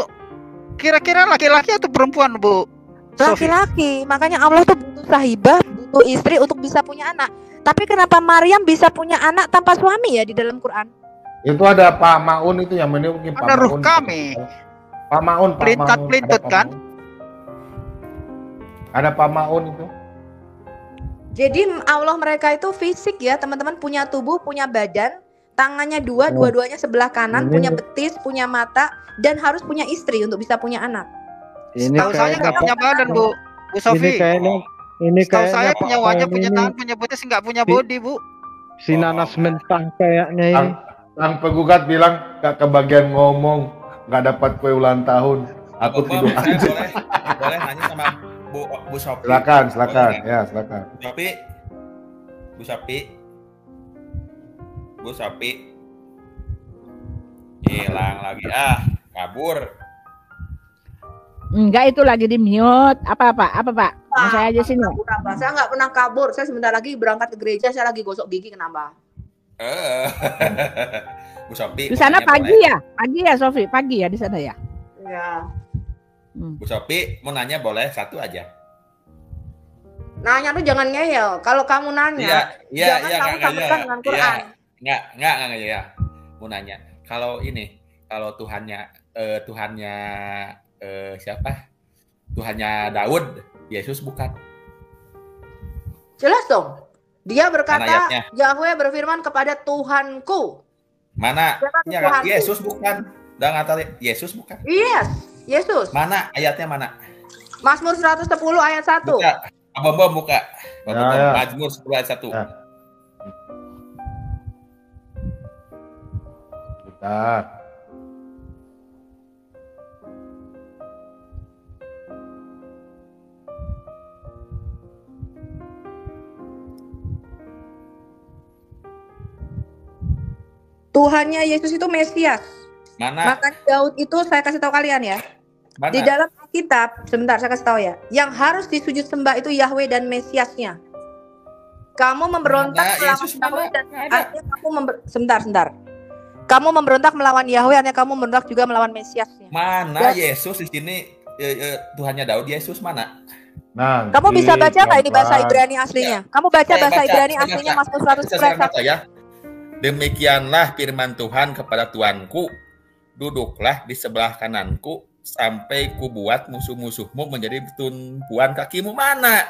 kira-kira laki-laki atau perempuan, Bu? Laki-laki. Makanya Allah tuh butuh sahibah, butuh istri untuk bisa punya anak. Tapi kenapa Maryam bisa punya anak tanpa suami ya di dalam Quran? Itu ada Pak Maun itu yang meniup. Ada ruh kami. Pak Maun, pelintat kan? Ada Pak Maun itu. Jadi Allah mereka itu fisik ya, teman-teman, punya tubuh, punya badan. Tangannya dua-duanya sebelah kanan, punya betis, punya mata, dan harus punya istri untuk bisa punya anak. Ini saya nggak punya badan, Bu Sofi. Ini kayaknya saya punya wajah, punya tangan, punya betis, nggak punya body, Bu. Si nanas mentah kayaknya ini. Sang penggugat bilang gak kebagian ngomong, nggak dapat kue ulang tahun. Aku tidur aja. Boleh nanya sama Bu Sofi. Silakan. Ya, silakan. Bu Sofi hilang lagi, kabur. Enggak, itu lagi di mute. Apa Pak? Mau saya aja sini. Saya nggak pernah kabur. Saya sebentar lagi berangkat ke gereja. Saya lagi gosok gigi. Kenapa? Bu Sofi. Di sana pagi ya? Pagi ya, Sofi? Pagi ya di sana ya? Ya. Bu Sofi mau nanya boleh satu aja. Nanya tuh jangan ngeyel. Kalau kamu nanya, jangan kamu samakan dengan Quran. Enggak ya. Mau nanya. Kalau Tuhannya siapa? Tuhannya Daud, Yesus bukan? Jelas dong. Dia berkata, Yahweh berfirman kepada Tuhanku. Mana? Yesus bukan. Udah ngata Yesus bukan? Yes, Yesus. Mana ayatnya mana? Mazmur 110 ayat 1. Buka. Abang buka. Mazmur 10 ayat 1. Bentar. Tuhannya Yesus itu Mesias. Mana? Maka Daud itu saya kasih tahu kalian ya. Mana? Di dalam Alkitab, sebentar saya kasih tahu ya. Yang harus disujud sembah itu Yahweh dan Mesiasnya. Kamu memberontak melawan Yahweh dan artinya kamu sebentar. Kamu memberontak melawan Yahweh, artinya kamu memberontak juga melawan Mesiasnya. Mana Yesus di sini Tuhannya Daud, Yesus mana? Nah, kamu bisa baca nggak ini bahasa Ibrani aslinya? Kamu baca bahasa Ibrani aslinya Mazmur 111. Ya. Demikianlah firman Tuhan kepada Tuanku, duduklah di sebelah kananku sampai ku buat musuh-musuhmu menjadi tumpuan kakimu. Mana?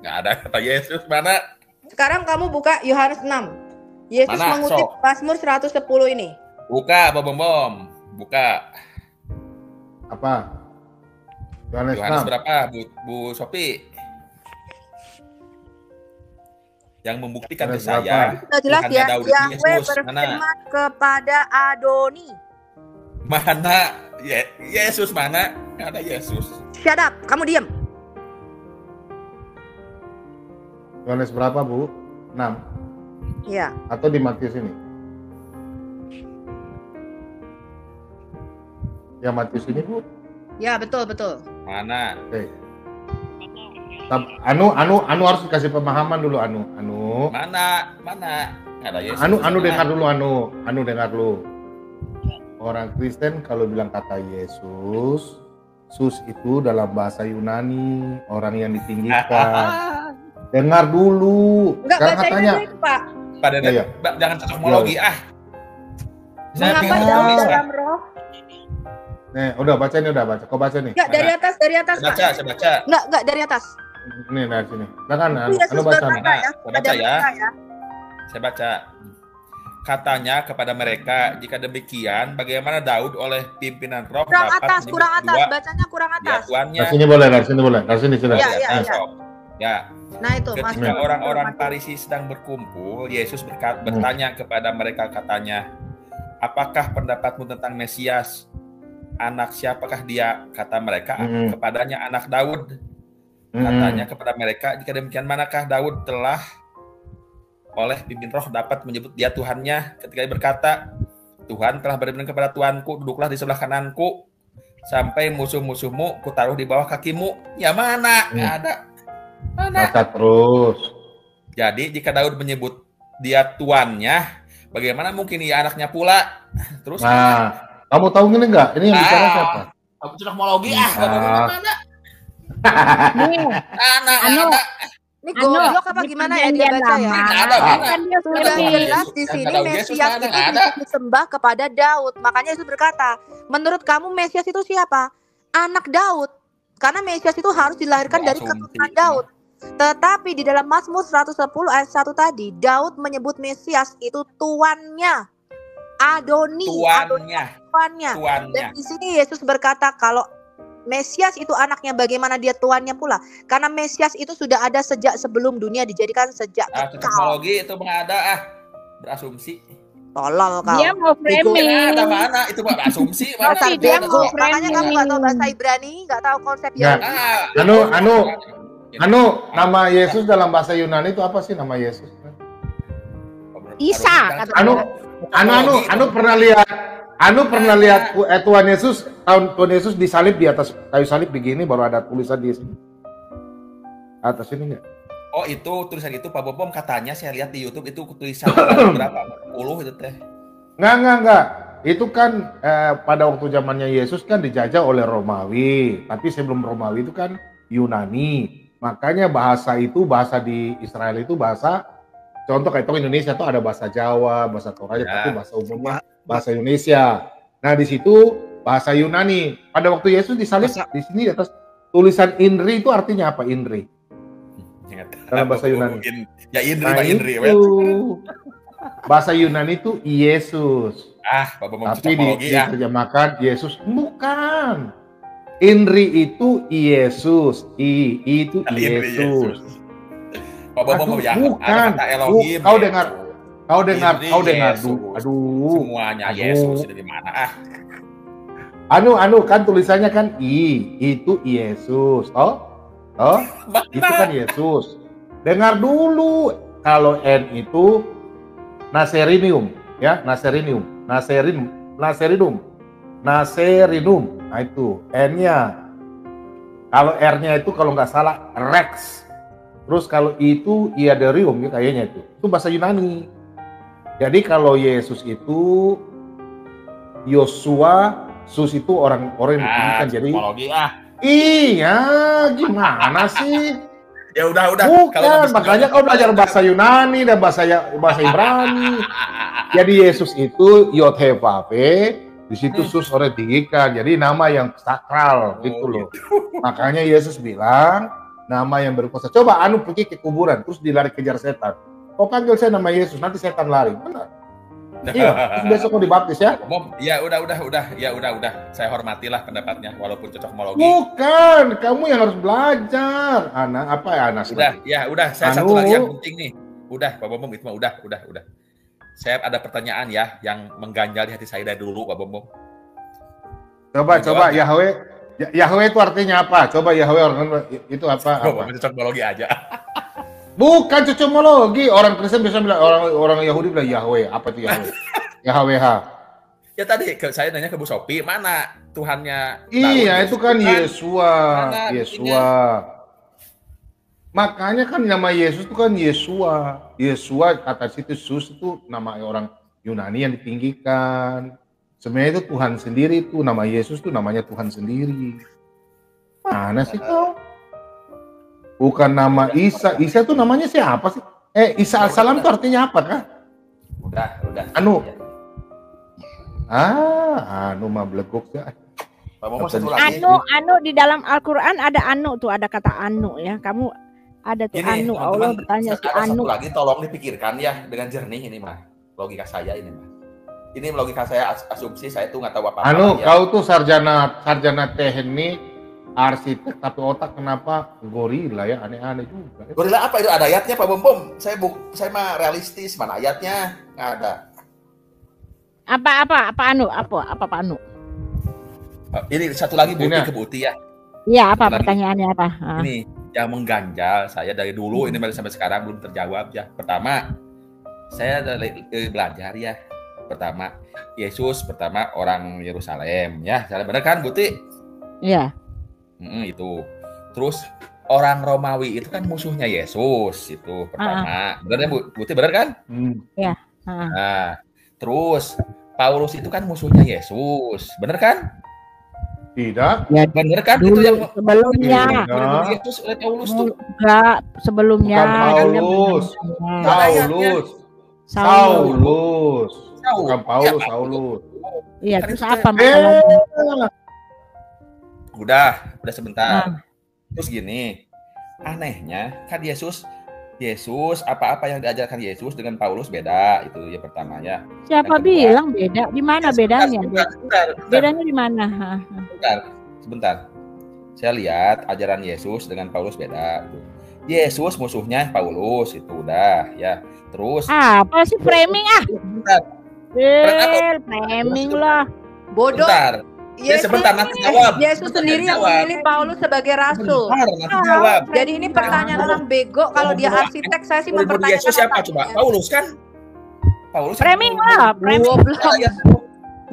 Nggak ada kata Yesus, mana? Sekarang kamu buka Yohanes 6. Yesus mana? mengutip Mazmur 110 ini. Buka, Bom. Buka. Apa? Yohanes berapa, Bu Sophie? Yang membuktikan ke saya. Sudah jelas ya, Yahweh berfirman kepada Adoni. Mana? Yesus mana? Nggak ada Yesus. Shut up, kamu diam. Yohanes berapa, Bu? 6? Iya. Atau di Matius ini? Ya Matius ini, Bu? Ya, betul. Mana? Oke. Anu harus dikasih pemahaman dulu, Anu. Mana? Ada Yesus. Anu dengar dulu, Anu dengar dulu. Orang Kristen kalau bilang kata Yesus, sus itu dalam bahasa Yunani, orang yang ditinggikan. Dengar dulu. Enggak, bacanya itu, Pak. Jangan cocokmologi Mengapa Daud dalam roh? Nih, udah baca. Kau baca nih. Enggak, dari atas. Saya baca. Enggak, dari atas. Nih, dari sini. Silakan, Anu baca. Saya baca. Katanya kepada mereka, jika demikian, bagaimana Daud oleh pimpinan roh kurang atas, bacanya kurang atas. Tuannya. Dari sini boleh. Ya. Nah, itu ketika orang-orang Farisi sedang berkumpul, Yesus bertanya kepada mereka, katanya, apakah pendapatmu tentang Mesias? Anak siapakah dia? Kata mereka, kepadanya anak Daud. Katanya kepada mereka, jika demikian manakah Daud telah oleh pimpin roh dapat menyebut dia Tuhannya ketika dia berkata, Tuhan telah berfirman kepada Tuanku, duduklah di sebelah kananku sampai musuh-musuhmu kutaruh di bawah kakimu. Ya mana? Nggak ada. Mana? Baca terus. Jadi jika Daud menyebut dia tuannya, bagaimana mungkin ia anaknya pula? Terus kamu tahu ini enggak? Ini yang bicara siapa? Kamu cocokmologi mana? Anak. Ini goblok apa gimana ya dia baca ya? Sudah jelas di sini Mesias itu disembah kepada Daud. Makanya Yesus berkata, menurut kamu Mesias itu siapa? Anak Daud. Karena Mesias itu harus dilahirkan dari keturunan Daud. Tetapi di dalam Mazmur 110 ayat 1 tadi, Daud menyebut Mesias itu tuannya. Adoni. Tuannya. Dan di sini Yesus berkata kalau Mesias itu anaknya, bagaimana dia tuannya pula? Karena Mesias itu sudah ada sejak sebelum dunia dijadikan sejak teknologi itu mengada berasumsi. Tolol kau. Dia mau framing. Ada mana? Itu berasumsi. Dia mau framing. Makanya kamu nggak tahu bahasa Ibrani, nggak tahu konsep Yahudi. Anu, nama Yesus dalam bahasa Yunani itu apa sih nama Yesus? Isa. Anu pernah lihat Tuhan Yesus, Tuhan Yesus disalib di atas kayu salib begini, baru ada tulisan di sini. Atas ini enggak? Oh, itu tulisan itu Pak Bom katanya saya lihat di YouTube itu tulisan berapa? 10 itu teh. Enggak. Itu kan pada waktu zamannya Yesus kan dijajah oleh Romawi, tapi sebelum Romawi itu kan Yunani. Makanya bahasa di Israel itu bahasa, contoh kayak Indonesia tuh ada bahasa Jawa, bahasa Toraja, tapi bahasa umumnya bahasa Indonesia. Nah, di situ bahasa Yunani. Pada waktu Yesus disalib di sini di atas tulisan INRI itu artinya apa INRI? Dalam bahasa Yunani. Ya INRI, Pak INRI. Bahasa Yunani itu Yesus. Tapi diterjemahkan Yesus. Bukan. INRI itu Yesus. Itu Yesus. Bukan. Kau dengar. Aduh. Semuanya Yesus dari mana? Anu kan tulisannya kan itu Yesus. Itu kan Yesus. Dengar dulu, kalau N itu Naserinum, ya, Naserinum. Nah itu N-nya. Kalau R-nya itu kalau nggak salah Rex. Terus kalau itu Iaderium ya kayaknya itu bahasa Yunani. Jadi kalau Yesus itu Yosua, Sus itu orang yang ditinggikan. Jadi iya, gimana sih? Ya udah. Bukan, makanya kau belajar bahasa Yunani dan bahasa Ibrani. Jadi Yesus itu Yod He Vav He, di situ Sus orang tinggikan. Jadi nama yang sakral gitu loh. Makanya Yesus bilang nama yang berkuasa. Coba anu pergi ke kuburan terus dilari kejar setan. Kau panggil saya nama Yesus, nanti setan lari. Benar. Iya, besok mau dibaptis ya? Ya udah. Saya hormatilah pendapatnya walaupun cocokmologi. Bukan, kamu yang harus belajar. Anak Saya satu lagi yang penting nih. Udah, Pak Bombom itu mah udah. Saya ada pertanyaan ya yang mengganjal di hati saya dari dulu, Pak Bombom. Coba Yahweh itu artinya apa? Coba Yahweh itu apa? Cocokmologi aja. Bukan cocokmologi. Orang Kristen bisa bilang, orang Yahudi bilang Yahweh. Apa itu Yahweh? Yahweh. Ya tadi saya nanya ke Bu Sophie, mana Tuhannya? Iya, itu kan Yesua. Makanya kan nama Yesus itu kan Yesua. Yesua kata situ Sus itu nama orang Yunani yang ditinggikan. Sebenarnya itu Tuhan sendiri itu, nama Yesus itu namanya Tuhan sendiri. Mana sih kau? Bukan nama Isa. Isa itu namanya siapa sih? Isa Al-Salam itu artinya apa kan? Udah. Anu mah belegok ya. Anu di dalam Al-Quran ada anu tuh, ada kata anu ya. Kamu ada tuh anu. Allah bertanya si anu. Satu lagi tolong dipikirkan ya dengan jernih ini mah. Logika saya ini mah. Ini logika saya, asumsi saya tuh nggak tahu apa-apa. Ya. Kau tuh sarjana teknik, arsitek, tapi otak kenapa gorila ya, aneh-aneh juga. Gorila apa itu? Ada ayatnya Pak Bombom? Saya mah realistis, mana ayatnya? Nggak ada. Apa anu? Ini satu lagi Buti ya. Iya, apa pertanyaannya apa? Ini yang mengganjal saya dari dulu ini sampai sekarang belum terjawab ya. Pertama, saya dari belajar ya. Pertama, Yesus orang Yerusalem ya. Benar kan, Buti? Iya. Itu. Terus orang Romawi itu kan musuhnya Yesus itu pertama. Benar ya, Buti, benar kan? Iya. Nah, terus Paulus itu kan musuhnya Yesus. Benar kan? Tidak. Ya, benar kan? Dulu, itu yang sebelumnya. Yesus oleh Paulus tuh. Enggak, sebelumnya. Saulus. Bukan Paulus, Saulus. Iya, terus apa masalahnya? Udah sebentar. Terus gini, anehnya kan Yesus apa-apa yang diajarkan Yesus dengan Paulus beda, itu ya pertamanya. Siapa bilang beda? Di mana bedanya? Sebentar. Bedanya di mana? Sebentar. Saya lihat ajaran Yesus dengan Paulus beda. Yesus musuhnya Paulus itu udah ya. Terus apa sih framing framing lah. Bodoh. Bentar. Sebentar nanti jawab. Yesus sendiri yang memilih Paulus sebagai rasul. Nanti jawab. Jadi ini pertanyaan orang bego. Kalau dia arsitek, saya sih mempertanyakan. Yesus siapa coba? Paulus kan? Framing lah.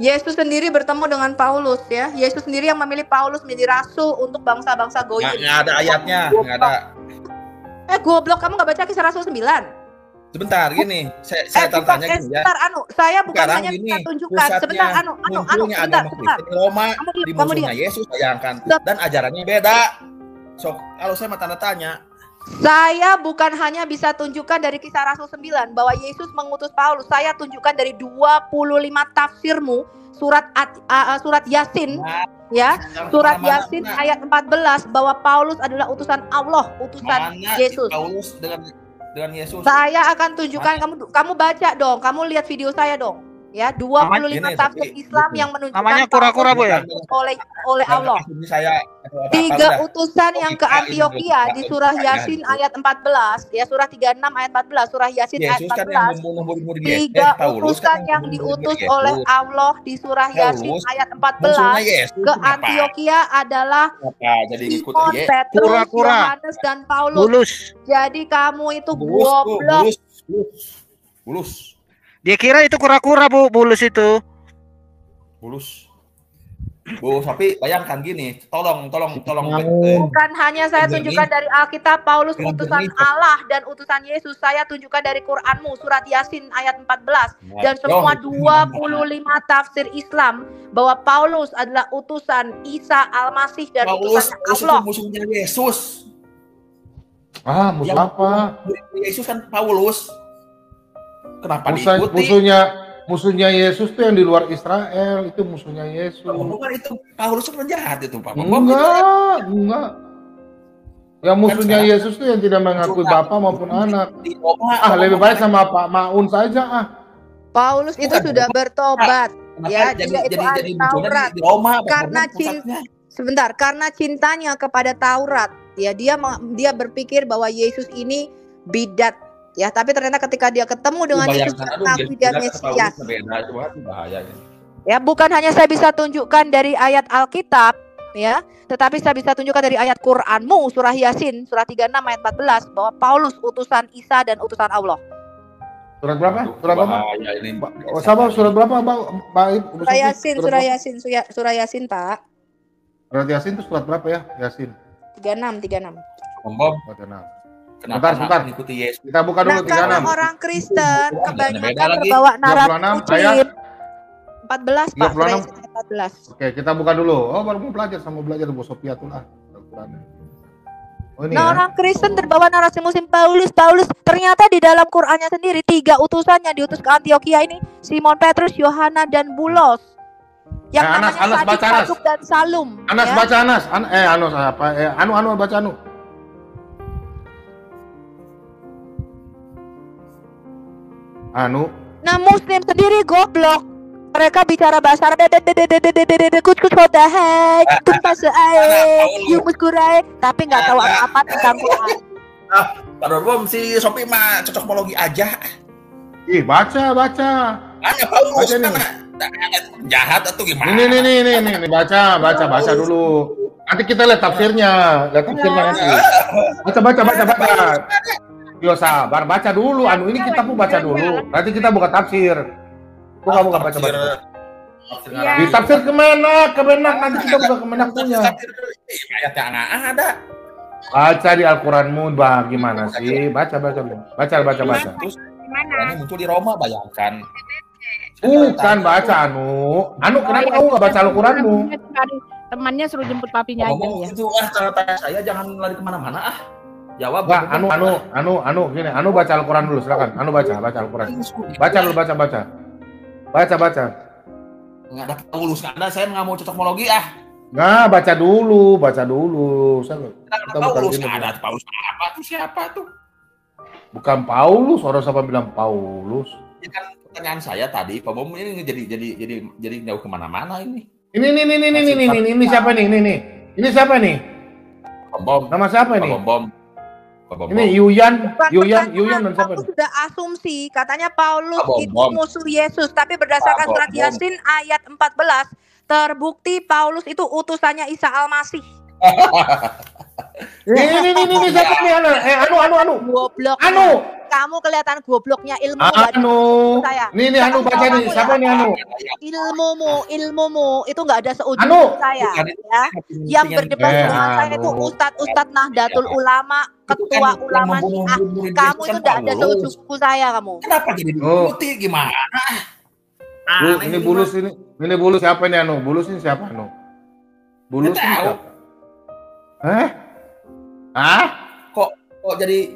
Yesus sendiri bertemu dengan Paulus ya. Yesus sendiri yang memilih Paulus menjadi rasul untuk bangsa-bangsa goyim. Nggak ada ayatnya, nggak ada. Goblok, kamu nggak baca Kisah Rasul 9? Sebentar, gini, saya tanya gini ya. Sebentar, saya bukan hanya minta tunjukkan. Sebentar, sebentar. Roma di musuhnya Yesus bayangkan dan ajarannya beda. So, kalau saya mau tanda tanya. Saya bukan hanya bisa tunjukkan dari Kisah Rasul 9 bahwa Yesus mengutus Paulus. Saya tunjukkan dari 25 tafsirmu surat Yasin ya. Surat Yasin ayat 14 bahwa Paulus adalah utusan Allah, utusan Yesus. Paulus dengan Yesus. Saya akan tunjukkan, kamu baca dong, kamu lihat video saya dong. Ya, 25 tafsir Islam yang menunjukkan namanya kura-kura Bu ya. Oleh Allah. 3 utusan yang ke Antioquia di surah Yasin ayat 14, ya surah 36 ayat 14, surah Yasin ayat 14. 3 utusan yang diutus oleh Allah di surah Yasin ayat 14 ke Antioquia adalah Simon, Petrus, Yohanes dan Paulus. Jadi kamu itu goblok. Dia kira itu kura-kura Bu, Bulus itu. Bulus. Bu Sofi, bayangkan gini, tolong. Bukan hanya saya tunjukkan dari Alkitab, Paulus utusan Allah dan utusan Yesus. Saya tunjukkan dari Quranmu, surat Yasin ayat 14. Dan semua 25 tafsir Islam bahwa Paulus adalah utusan Isa Al-Masih dan utusan Allah. Paulus itu musuhnya Yesus. Musuh apa? Yesus kan Paulus. Kenapa diikuti? Musuhnya Yesus tuh yang di luar Israel, itu musuhnya Yesus. Bukan itu, Paulus itu penjahat itu, Pak. Enggak. Yang musuhnya Yesus tuh yang tidak mengakui Bapa maupun anak. Lebih baik sama Pak Maun saja. Paulus itu sudah bertobat. Ya, dia itu ahli Taurat. Karena cintanya kepada Taurat, ya dia berpikir bahwa Yesus ini bidat. Ya, tapi ternyata ketika dia ketemu dengan Yesus, dia Mesias. Ya, bukan hanya saya bisa tunjukkan dari ayat Alkitab, ya, tetapi saya bisa tunjukkan dari ayat Quranmu, surah Yasin, surah 36 ayat 14, bahwa Paulus utusan Isa dan utusan Allah. Surat berapa? Surat berapa, Mbak? Surah Yasin, Pak. Surat Yasin itu surat berapa ya? Yasin. 36. Sebentar. Kita buka dulu 36. Karena orang Kristen kebanyakan terbawa naratif kucing. 14, Pak. 14. Oke, kita buka dulu. Baru mau belajar Bu Sophia tuh lah. Orang Kristen terbawa narasi musim Paulus. Ternyata di dalam Qur'annya sendiri 3 utusannya diutus ke Antioquia ini, Simon Petrus, Yohana dan Bulos. Yang namanya Saduk dan Salum. Anas baca Anas. Anu baca Anu. Nah, Muslim sendiri goblok. Mereka bicara bahasa Arab, tapi nggak tahu apa tentang Quran. Pak Bom, si Sopi mah cocokmologi aja. Baca. Hanya Paulus jahat atau gimana? Ini baca dulu. Nanti kita lihat tafsirnya nanti. Baca. Yo sabar, baca dulu. Ini kita pun baca dulu. Nanti kita buka tafsir. Buka baca. Di tafsir Kemenak. Nanti kita buka Kemenak punya. Ayatnya nggak ada. Baca di Al-Quranmu, bagaimana sih? Baca. Terus ini muncul di Roma, bayangkan. Bukan baca Anu kenapa kamu nggak baca Al-Quranmu? Temannya suruh jemput papinya aja ya. Itu catatan saya, jangan lari kemana-mana Jawab. Gini, baca Al-Quran dulu, silakan. Baca Al-Quran. Baca dulu. Baca. Nggak ada Paulus, nggak ada. Saya nggak mau cocokmologi Nggak, baca dulu. Kita Paulus nggak ada. Paulus apa tuh? Siapa tuh? Bukan Paulus. Orang siapa bilang Paulus? Ya kan pertanyaan saya tadi, Pak Bom ini jadi jauh kemana-mana ini. Ini siapa nih? Ini siapa nih? Bom. Nama siapa nih? Bom. Ini Yuyan dan siapa? Aku sudah asumsi katanya Paulus itu musuh Yesus, tapi berdasarkan surat Yasin ayat 14 terbukti Paulus itu utusannya Isa Al-Masih. Ini siapa nih? Anu. Goblok. Kamu kelihatan gobloknya ilmu saya. Ini baca nih. Siapa nih Anu? Ilmumu itu nggak ada seujung saya. Ya. Yang berdebat dengan saya itu Ustadz Nahdlatul Ulama, ketua ulama Syiah. Kamu itu nggak ada seujung saya kamu. Kenapa jadi diikuti gimana? Ini Bulus siapa nih Anu? Bulus ini siapa Anu? Bulus ini siapa? Kok jadi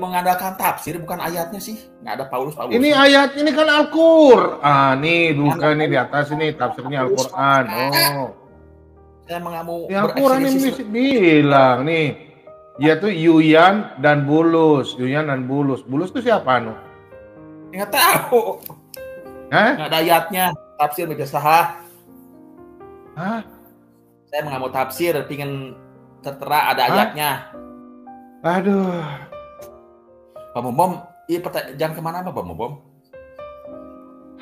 mengandalkan tafsir bukan ayatnya sih? Nggak ada Paulus. Ini ayat, ini kan Al-Qur'an. Nih, bukan ini di atas ini tafsirnya Al-Qur'an. Saya mengamu. Al-Qur'an ini bilang nih. Dia tuh Yuyan dan Bulus. Bulus itu siapa Anu? Nggak tahu. Nggak ada ayatnya. Tafsir baca sahah. Saya mengamu tafsir, pingin tertera ada ayatnya. Aduh. Pak Bom, jangan kemana-mana Pak Bom.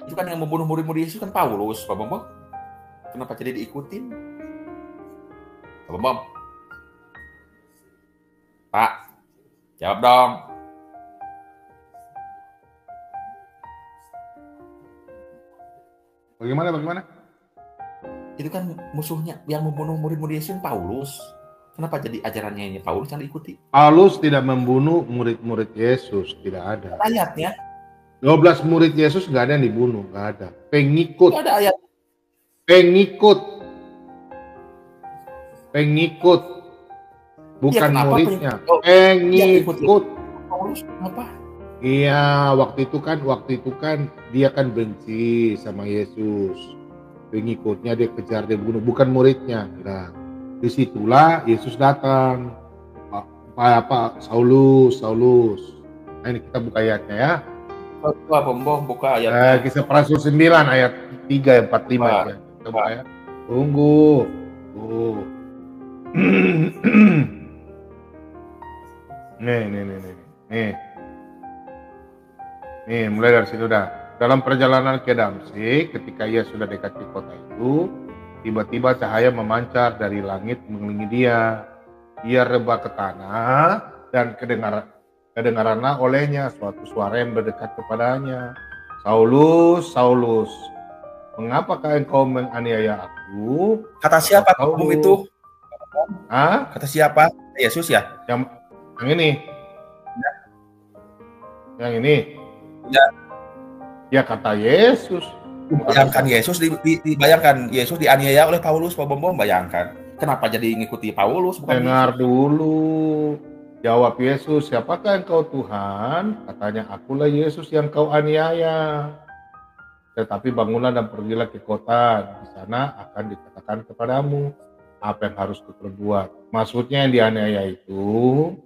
Itu kan yang membunuh murid-murid Yesus kan Paulus, Pak Bom. Kenapa jadi diikutin? Pak Bom. Pak, jawab dong. Bagaimana? itu kan musuhnya yang membunuh murid-murid Yesus Paulus. Kenapa jadi ajarannya ini Paulus yang diikuti? Paulus tidak membunuh murid-murid Yesus, tidak ada. Ayatnya 12 murid Yesus nggak ada yang dibunuh, nggak ada. Pengikut. Nggak ada ayat. Pengikut. Bukan ya, muridnya. Pengikut. Paulus apa? Iya, waktu itu kan dia kan benci sama Yesus. Pengikutnya dia kejar, dia bunuh, bukan muridnya. Nah, disitulah Yesus datang. Saulus. Nah, ini kita buka ayatnya ya. Buka ayat. Kisah para Rasul 9 ayat 3 45 ya. Coba ya. Tunggu. Nih, mulai dari situ dah. Dalam perjalanan ke Damsyik, ketika ia sudah dekat di kota itu, tiba-tiba cahaya memancar dari langit mengelilingi dia. Ia rebah ke tanah dan kedengaranlah olehnya suatu suara yang berdekat kepadanya. Saulus, Saulus, mengapakah engkau menganiaya aku? Kata siapa kamu itu? Hah? Kata siapa? Yesus ya? Yang ini. Ya. Yang ini. Ya kata Yesus. Bayangkan Yesus dibayangkan Yesus dianiaya oleh Paulus, Pak Bom, bayangkan. Kenapa jadi ngikuti Paulus? Dengar dulu. Jawab Yesus, siapakah engkau Tuhan? Katanya, akulah Yesus yang kau aniaya. Tetapi bangunlah dan pergilah ke kota. Di sana akan dikatakan kepadamu apa yang harus diperbuat. Maksudnya yang dianiaya itu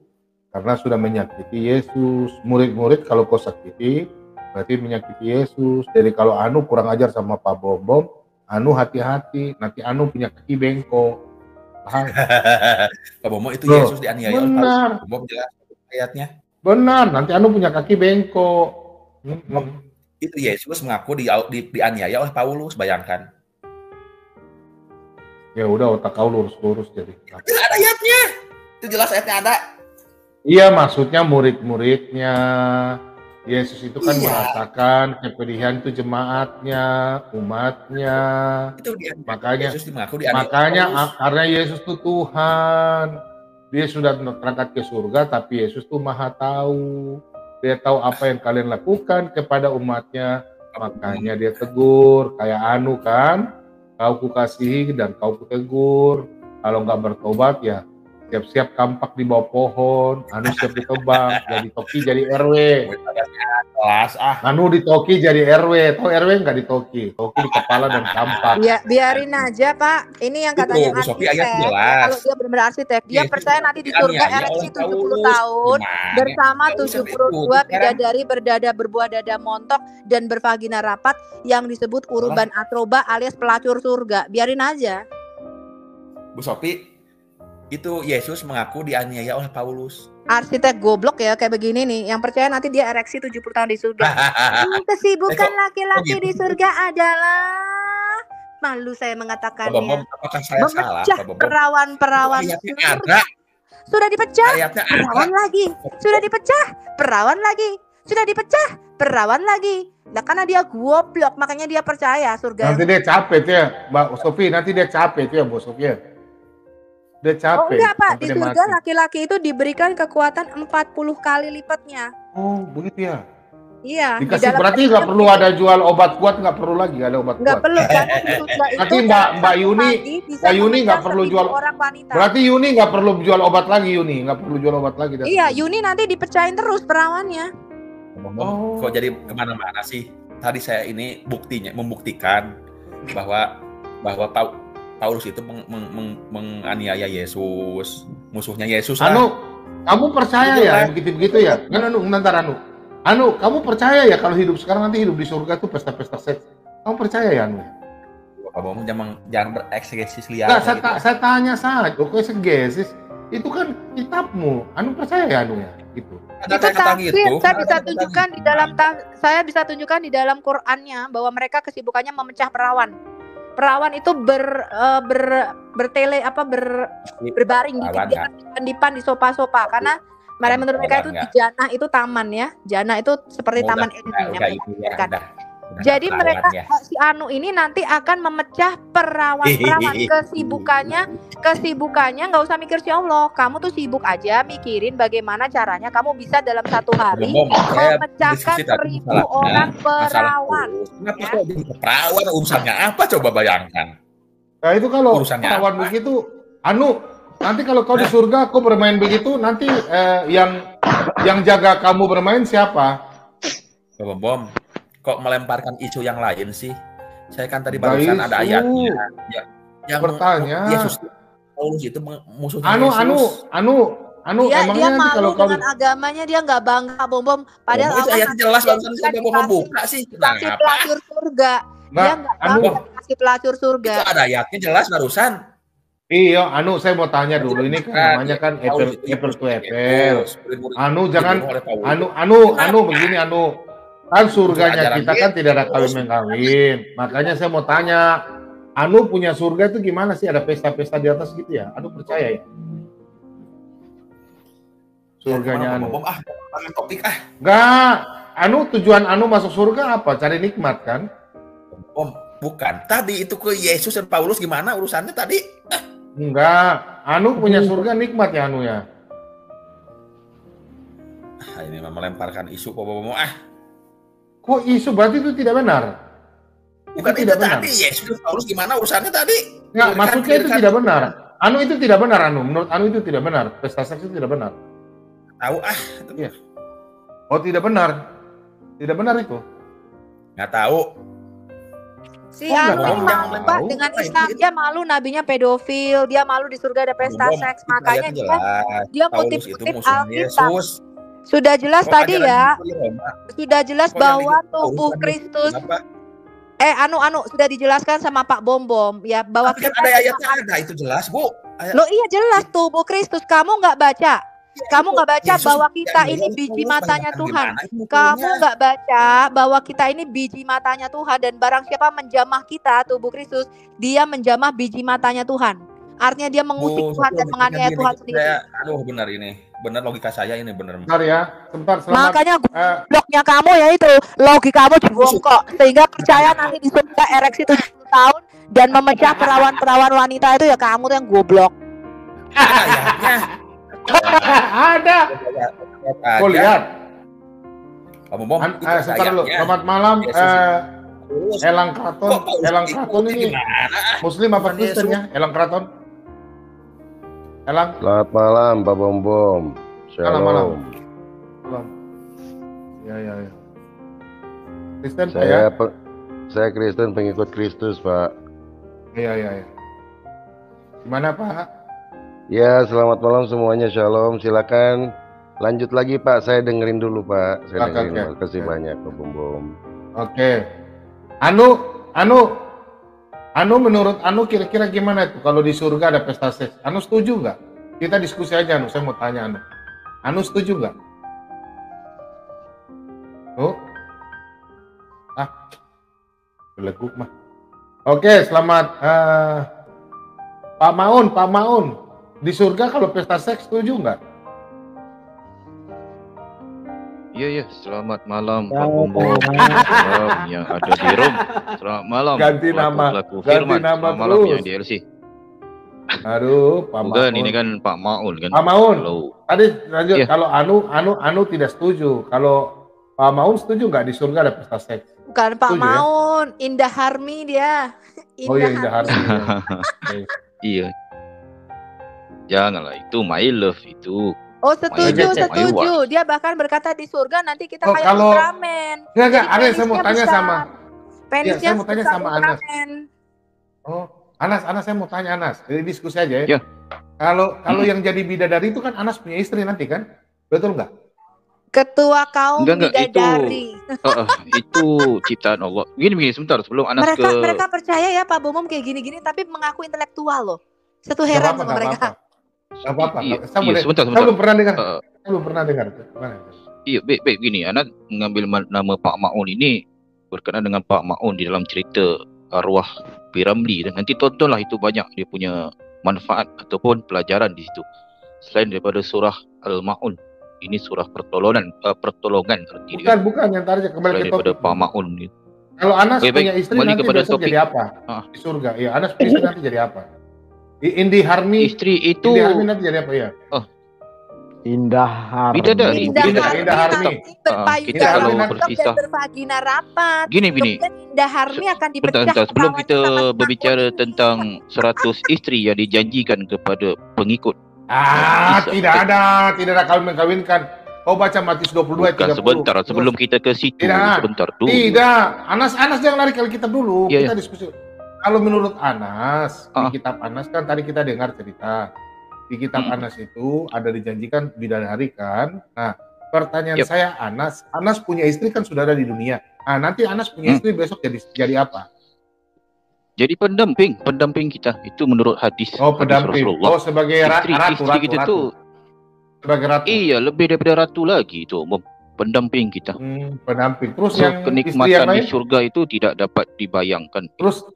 karena sudah menyakiti Yesus. Murid-murid kalau kau sakiti berarti menyakiti Yesus. Jadi kalau Anu kurang ajar sama Pak Bom, Anu hati-hati. Nanti Anu punya kaki bengkok. Pak Bom itu Yesus dianiaya oleh Paulus. Bom jelas ayatnya. Benar, nanti Anu punya kaki bengkok. Itu Yesus mengaku dianiaya oleh Paulus, bayangkan. Ya udah, otak kau lurus-lurus jadi. Itu ada ayatnya. Itu jelas ayatnya ada. Iya, maksudnya murid-muridnya. Yesus itu kan merasakan kepedihan itu jemaatnya, umatnya. Itu dia. Makanya Yesus karena Yesus itu Tuhan. Dia sudah terangkat ke surga, tapi Yesus tuh Maha tahu. Dia tahu apa yang kalian lakukan kepada umatnya. Makanya dia tegur, kayak Anu kan. Kau kukasihi dan kau kutegur. Kalau nggak bertobat ya siap-siap kampak di bawah pohon. Anu siap ditebang, jadi toki jadi RW. Anu ditoki jadi RW. Tahu RW nggak ditoki? Toki di kepala dan kampak. Ya, biarin aja Pak. Ini yang katanya arsitek. Kalau dia benar-benar arsitek, dia percaya nanti di surga ereksi 70 tahun bersama 72 bidadari berbuah dada montok dan bervagina rapat yang disebut uruban atroba alias pelacur surga. Biarin aja. Bu Sophie, itu Yesus mengaku dianiaya oleh Paulus. Arsitek goblok ya kayak begini nih. Yang percaya nanti dia ereksi 70 tahun di surga. Kesibukan laki-laki di surga adalah, malu saya mengatakannya, memecah perawan-perawan surga. Sudah dipecah, perawan lagi. Sudah dipecah, perawan lagi. Sudah dipecah, perawan lagi. Nah karena dia goblok, makanya dia percaya surga. Nanti dia capek tuh ya, Mbak Sophie. Nanti dia capek tuh ya, Bu Sophie. Dia capek. Oh enggak Pak, di surga laki-laki itu diberikan kekuatan 40 kali lipatnya. Oh begitu ya? Iya. Dikasih berarti nggak perlu ada jual obat kuat, nggak perlu lagi ada obat kuat. Nggak perlu. Nanti Mbak Yuni nggak perlu jual. Berarti Yuni nggak perlu jual obat lagi, Yuni nggak perlu jual obat lagi. Iya, Yuni nanti dipecahin terus perawannya. Kok jadi kemana-mana sih? Tadi saya ini membuktikan bahwa Paulus itu menganiaya Yesus, musuhnya Yesus. Anu, kamu percaya ya begitu-begitu ya? Anu, kamu percaya ya kalau hidup sekarang nanti hidup di surga tuh pesta-pesta seks? Kamu percaya ya Anu? Kamu jangan bereksegesis liar. Nah, saya tanya saja, kok eksegesis? Itu kan kitabmu. Anu percaya ya Anu ya? Gitu. Itu tafsir, saya bisa tunjukkan di dalam Qur'annya bahwa mereka kesibukannya memecah perawan. Perawan itu berbaring di sofa-sofa karena menurut mereka itu di jannah itu taman ya. Jannah itu seperti taman Eden yang Jadi mereka si Anu ini nanti akan memecah perawan-perawan kesibukannya nggak usah mikir si Allah. Kamu tuh sibuk aja mikirin bagaimana caranya kamu bisa dalam satu hari memecahkan 1000 orang perawan. Kenapa kok jadi perawan? Urusannya apa coba bayangkan? Nah itu kalau perawan begitu, Anu nanti kalau kau di surga aku bermain begitu, nanti yang jaga kamu bermain siapa? Bom, kok melemparkan isu yang lain sih? Saya kan tadi barusan ada ayatnya yang bertanya. Yesus Paulus itu musuhnya Yesus. Dia malu dengan agamanya, dia nggak bangga, Bom. Padahal itu ayatnya jelas barusan saya mau membuka sih. Kasih pelacur surga. Dia nggak bangga kasih pelacur surga. Itu ada ayatnya jelas barusan. Iya, saya mau tanya dulu, ini kan namanya kan apple to apple. Jangan, begini, kan surganya kita kan tidak ada kawin-kawin. Makanya saya mau tanya, punya surga itu gimana sih? Ada pesta-pesta di atas gitu ya? Percaya ya? Surganya Enggak, tujuan masuk surga apa? Cari nikmat kan? Bukan. Tadi itu ke Yesus dan Paulus gimana urusannya tadi? Enggak, punya surga nikmat ya ya. Ini melemparkan isu Kok isu berarti itu tidak benar? Bukan itu tidak benar. Tadi Yesus dan Paulus gimana urusannya tadi? Enggak, maksudnya itu tidak benar. Itu tidak benar, menurut itu tidak benar. Pesta seks itu tidak benar. Tahu Iya. Oh, tidak benar. Tidak benar itu. Nggak tahu. Si Anu malu Pak dengan Islam, dia malu nabinya pedofil, dia malu di surga ada pesta seks, makanya dia kutip-kutip Alkitab. Sudah jelas tadi ya, sudah jelas bahwa tubuh Kristus. Sudah dijelaskan sama Pak Bom ya bahwa kita ada ayatnya ada itu jelas Bu. Loh iya jelas tubuh Kristus, kamu nggak baca? Kamu nggak baca bahwa kita ini biji matanya Tuhan. Kamu nggak baca bahwa kita ini biji matanya Tuhan, dan barang siapa menjamah kita, tubuh Kristus, dia menjamah biji matanya Tuhan. Artinya dia mengusik Tuhan dan menganiaya Tuhan sendiri. Benar ini. Benar logika saya ini benar. Bentar ya, sebentar. Makanya bloknya kamu ya itu, logikamu jongkok sehingga percaya nanti di surga ereksi 7 tahun dan memecah perawan-perawan wanita itu ya kamu tuh yang goblok. Ada. Kau lihat. Sebentar dulu. Selamat malam. Elang Kraton ini Muslim apa Kristen ya? Elang Kraton. Selamat malam Pak Bom. Shalom. Malam. Ya. Kristen saya Kristen, pengikut Kristus Pak. Iya. Gimana Pak? Ya, selamat malam semuanya, shalom. Silakan lanjut lagi Pak, saya dengerin dulu Pak. Terima kasih banyak Pak Bom. Oke. Menurut kira-kira gimana itu kalau di surga ada pesta seks? Setuju nggak? Kita diskusi aja saya mau tanya setuju nggak? Beleguk mah. Oke, selamat Pak Maun. Di surga kalau pesta seks setuju nggak? Iya, selamat malam Pak Bom yang ada di Rom. Selamat malam. Ganti nama selamat malam yang di LC. Aduh, Pak Maun. Ini kan Pak Maun kan. Pak Maun. Tadi lanjut. Ya. Kalau Anu tidak setuju. Kalau Pak Maun setuju nggak di surga ada pesta seks? Bukan Pak Maun, ya? Indah Harmi dia. Indah Harmi. Iya. Janganlah, itu my love itu. Oh, setuju. Dia bahkan berkata di surga nanti kita kayak Ultraman. Enggak, ada yang saya mau tanya sama. Saya mau tanya sama Anas. Oh, Anas saya mau tanya Anas. Jadi diskusi aja ya. Kalau yang jadi bidadari itu kan Anas punya istri nanti kan? Betul nggak? Ketua kaum bidadari. Itu ciptaan Allah. Gini sebentar sebelum Anas mereka percaya ya Pak Bomom kayak gini-gini tapi mengaku intelektual loh. Satu heran sama mereka. Apa? Sebentar. Saya belum pernah dengar. Iya, baik gini. Anak mengambil nama Pak Maun ini berkenaan dengan Pak Maun di dalam cerita arwah Piramli, dan nanti tontonlah, itu banyak dia punya manfaat ataupun pelajaran di situ. Selain daripada surah Al-Maun, ini surah pertolongan arti bukan yang tadi kembali ke topik. Pak Maun. Kalau Anas Baik, punya istri nanti kepada besok topik. jadi apa? Di surga. Iya, Anas punya istri nanti jadi apa? Indi Harmi. Istri itu Indi Harmi nanti jadi apa ya? Indah Harmi. Bidadari. Indah Harmi. Berpayudara dan bervagina rapat. Gini. Kemudian Indah Harmi akan dipecah. Bentar, sebelum kita berbicara tentang 100 istri yang dijanjikan kepada pengikut. Tidak ada kawin-kawinkan. Kau baca Matius 22 ayat 30. Sebentar, sebelum kita ke situ, sebentar dulu. Tidak, Anas jangan lari ke Alkitab dulu. Yeah, kita diskusi. Kalau menurut Anas, di kitab Anas kan tadi kita dengar cerita. Di kitab Anas itu ada dijanjikan bidadari kan. Nah, pertanyaan saya Anas punya istri kan sudah ada di dunia. Nah, nanti Anas punya istri besok jadi apa? Jadi pendamping kita. Itu menurut hadis. Pendamping. Rasulullah. Sebagai ratu kita tuh sebagai ratu. Iya, lebih daripada ratu lagi itu, pendamping kita. Pendamping. Terus so, yang kenikmatan istri yang lain? Di surga itu tidak dapat dibayangkan. Terus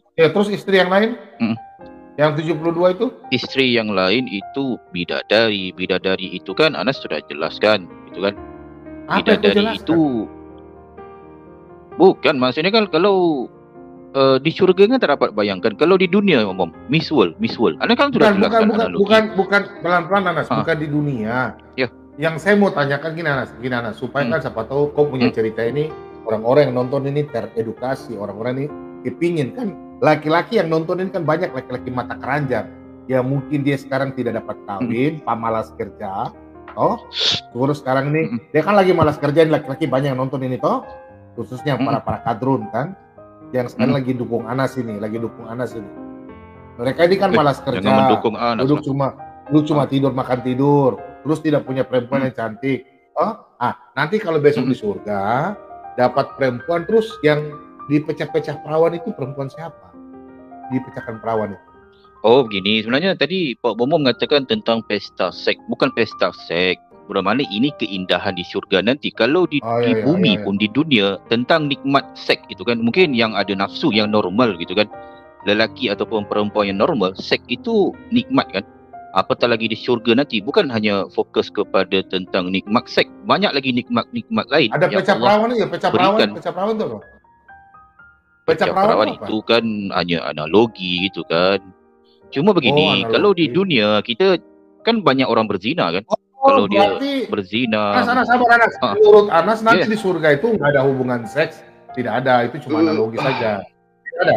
istri yang lain? Yang 72 itu? Istri yang lain itu bidadari. Bidadari itu kan Anas sudah jelaskan, gitu kan? Bidadari itu bukan, maksudnya kan kalau di surga kan tak dapat bayangkan. Kalau di dunia umum, Miss World. Anda kan sudah jelaskan analogi. Bukan pelan-pelan Anas, bukan di dunia. Ya. Yang saya mau tanyakan gini Anas, supaya kan siapa tahu kau punya cerita ini, orang-orang yang nonton ini teredukasi, orang-orang ini kepingin kan, laki-laki yang nonton ini kan banyak laki-laki mata keranjang, ya mungkin dia sekarang tidak dapat kawin, pamalas kerja, terus sekarang ini dia kan lagi malas kerja, laki-laki banyak yang nonton ini khususnya para kadrun kan, yang sekarang lagi dukung Anas ini. Mereka ini kan malas kerja, duduk cuma tidur makan tidur, terus tidak punya perempuan yang cantik. Nanti kalau besok di surga dapat perempuan, terus yang dipecah-pecah perawan itu perempuan siapa? Dipecahkan perawan itu. Begini, sebenarnya tadi Pak Bomo mengatakan tentang pesta seks, bukan pesta seks. Bermakna ini keindahan di surga nanti. Kalau di bumi pun, di dunia, tentang nikmat seks itu kan, mungkin yang ada nafsu yang normal gitu kan, lelaki ataupun perempuan yang normal, seks itu nikmat kan. Apatah lagi di surga nanti, bukan hanya fokus kepada tentang nikmat seks, banyak lagi nikmat lain. Ada pecah perawan ya, pecah perawan itu apa? Pecah perawan itu kan hanya analogi gitu kan. Cuma begini, kalau di dunia kita kan banyak orang berzina kan. Kalau dia berzina. Anas, menurut Anas nanti di surga itu nggak ada hubungan seks, tidak ada, itu cuma analogi saja. Tidak ada.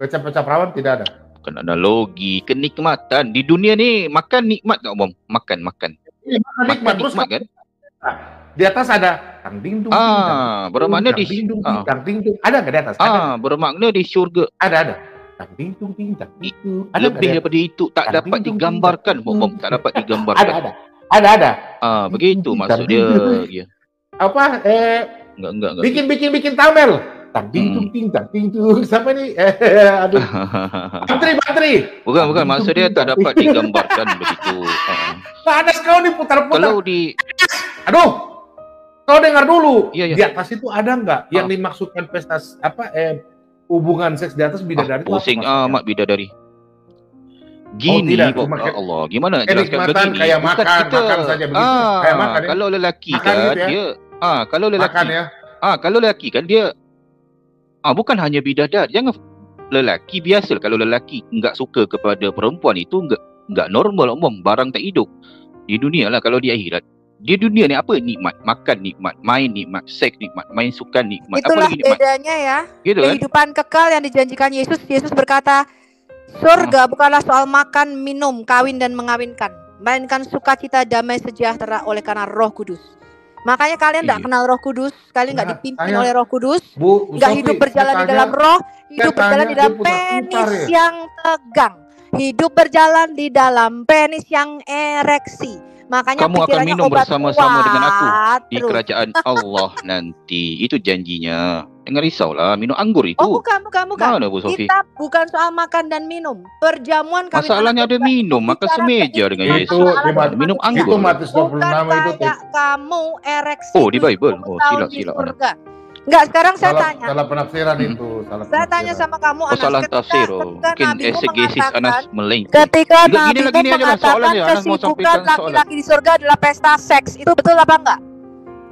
Pecah-pecah perawan tidak ada. Bukan analogi, kenikmatan di dunia nih. Makan nikmat nggak Om? Makan. Iya, makan nikmat kan? Di atas ada tang-ding-dung. Bermakna di ada nggak di atas? Bermakna di surga ada. Lebih daripada itu tak dapat digambarkan, tak dapat digambarkan. Ada. Begitu maksud dia. Apa? Enggak. Bikin tabel. Tang-ting-tung. Siapa nih? Aduh. Bantri. Bukan maksud dia tak dapat digambarkan begitu. Anas kau nih putar-putar. Kalau di kau dengar dulu. Di atas itu ada nggak yang dimaksudkan pesta hubungan seks di atas bidadari? Pusing amat bidadari. Gini Allah, gimana jelaskan begini? Kayak makan saja begitu. Kayak makan ya. Kalau lelaki kan dia kalau lelaki kan dia bukan hanya bidadari. Jangan lelaki biasa. Kalau lelaki enggak suka kepada perempuan itu enggak normal barang tak hidup. Di dunia lah, kalau di akhirat. Di dunia ni apa? Nikmat. Makan nikmat, main nikmat, seks nikmat, main sukan nikmat. Itulah apa lagi nikmat? Bedanya ya. Gitu kehidupan kekal yang dijanjikan Yesus. Yesus berkata, surga bukanlah soal makan, minum, kawin dan mengawinkan, melainkan sukacita, damai, sejahtera oleh karena Roh Kudus. Makanya kalian tidak kenal Roh Kudus, kalian nggak dipimpin oleh Roh Kudus, nggak hidup berjalan di dalam Roh, hidup berjalan di dalam penis yang tegang, hidup berjalan di dalam penis yang ereksi. Makanya kamu akan minum bersama-sama dengan aku di kerajaan Allah nanti. Itu janjinya. Jangan risaulah, minum anggur itu. Bukan. Mana, Bu Sofi? Kita bukan soal makan dan minum. Perjamuan kawin. Masalahnya ada minum, makan semeja dengan Yesus. Minum anggur. Itu Matius 26 itu. Kamu ereksi. Di Bible. Sila. Enggak, sekarang saya tanya. Salah penafsiran itu. Saya tanya sama kamu, Anas. Salah tafsir. Mungkin exegesis Anas melenceng. Ketika Nabi mengatakan kesibukan laki-laki di surga adalah pesta seks, itu betul apa enggak?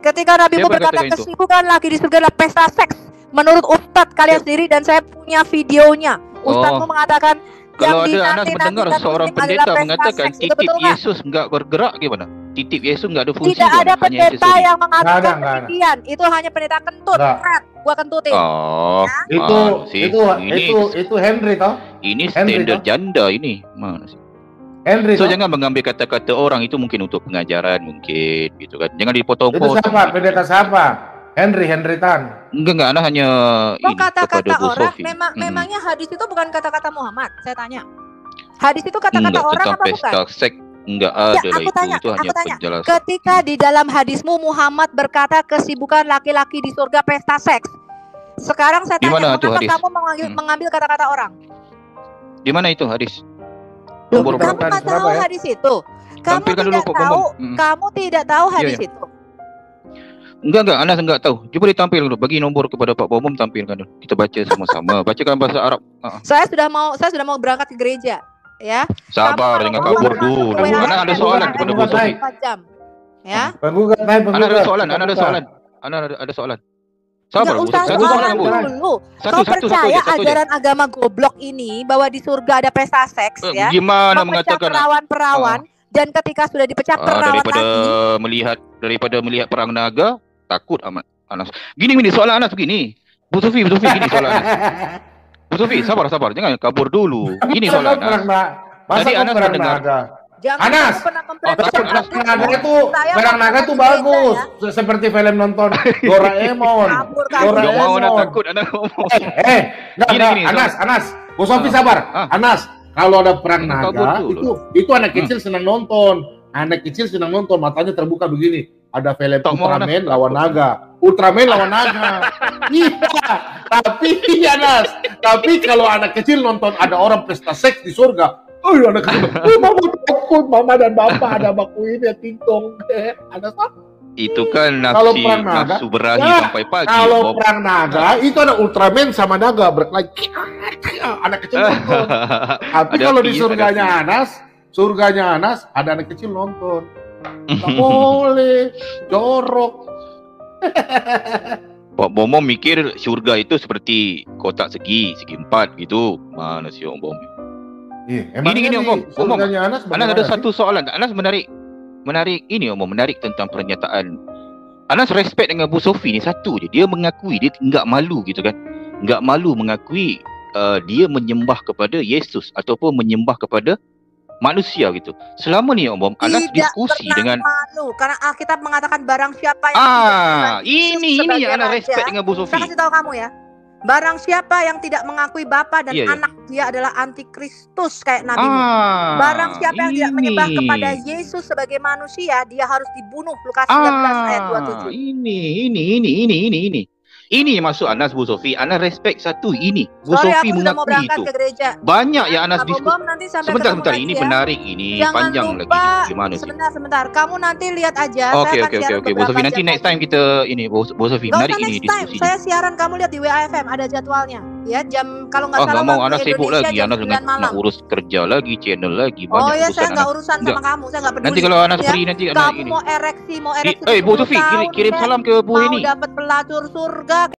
Ketika Nabi mengatakan kesibukan laki di surga adalah pesta seks, Menurut Ustadz kalian sendiri, dan saya punya videonya. Ustadzmu mengatakan kalau ada anak mendengar seorang pendeta mengatakan titip Yesus enggak bergerak, gimana? Titip Yesus enggak ada fungsi. Tidak ada pendeta yang mengatakan demikian. Itu hanya pendeta kentut. Gua kentutin. Oh, itu Henry toh? Ini standar janda ini. Mana sih? Henry. So jangan mengambil kata-kata orang itu mungkin untuk pengajaran mungkin gitu kan. Jangan dipotong-potong. Itu siapa? Pendeta siapa? Henry Tan. Enggak, Ana hanya ini kata-kata orang. Memangnya hadis itu bukan kata-kata Muhammad? Saya tanya. Hadis itu kata-kata orang apa bukan? Enggak ada ya, lah itu hanya penjelasan. Ketika di dalam hadismu Muhammad berkata kesibukan laki-laki di surga pesta seks. Sekarang saya tanya, mengapa kamu mengambil kata-kata orang? Di mana itu hadis? Kamu nggak tahu hadis itu. Kamu tidak tahu hadis itu. Enggak, Anas enggak tahu. Coba ditampil dulu. Bagi nomor kepada Pak Bomom, tampilkan dulu. Kita baca sama-sama. Bacakan bahasa Arab. Saya sudah mau berangkat ke gereja, ya. Sabar, jangan kabur dulu. Anak ada soalan kepada Bu Sofi. Ya. Anak ada soalan. Sabar, satu soalan dulu. Kau percaya ajaran agama goblok ini bahwa di surga ada pesta seks, ya? Gimana mengatakan perawan-perawan dan ketika sudah dipecah perawat daripada melihat perang naga, takut amat Anas. Gini soalan Anas begini. Bu Sofi gini soalan Anas. Bu Sofi, sabar, jangan kabur dulu. Gini soalan Anas. Tadi Anas mendengar. Anas, perang naga itu bagus. Seperti film nonton Doraemon. Doraemon takut Anas ngomong. Gini, Anas. Bu Sofi sabar. Anas, kalau ada perang naga itu anak kecil senang nonton. Matanya terbuka begini. Ada film Ultraman lawan naga. Iya. Tapi kalau anak kecil nonton ada orang pesta seks di surga. Oh, anak kecil. Mama takut, mama dan bapak ada baku ini ya tingtong. Itu kan nafsu berahi sampai pagi. Kalau perang naga itu ada Ultraman sama naga berkelahi. Anak kecil nonton. Tapi kalau di surganya Anas ada anak kecil nonton. Nggak boleh, jorok. Pak Bomom mikir surga itu seperti kotak segi 4 gitu. Mana sih Om Bom? Gini Om Bom. Anas ada satu soalan. Anas menarik ini Om, menarik tentang pernyataan. Anas respect dengan Bu Sofi ni satu je. Dia mengakui dia enggak malu gitu kan. Enggak malu mengakui dia menyembah kepada Yesus ataupun menyembah kepada manusia gitu. Selama ni Om Bom, Anas diskusi dengan malu karena Alkitab mengatakan barang siapa yang ini yang Anas respect dengan Bu Sofi. Saya kasih tahu kamu ya. Barang siapa yang tidak mengakui Bapa dan anak, dia adalah antikristus kayak nabimu. Barang siapa yang tidak menyembah kepada Yesus sebagai manusia, dia harus dibunuh. Lukas 19 ayat 27. Ini maksud Anas, Bu Sofi. Anas respect satu ini. Bu Sofi mengakui itu. Banyak yang Anas diskusi. Sebentar. Ini menarik. Ini jangan panjang lupa, lagi. Gimana sih? Sebentar. Kamu nanti lihat aja. Oke. Bu Sofi, nanti next time kita ini. Bu Sofi, menarik ini diskusi. Saya siaran, kamu lihat di WAFM ada jadwalnya. Ya, jam kalau nggak salah. Nggak mau, Anas sibuk lagi. Anas nak urus kerja lagi, channel lagi. Banyak urusan. Saya nggak urusan sama kamu. Saya nggak peduli. Nanti kalau Anas free nanti kamu mau ereksi. Bu Sofi, kirim salam ke Bu Heni. Mau dapat pelacur surga.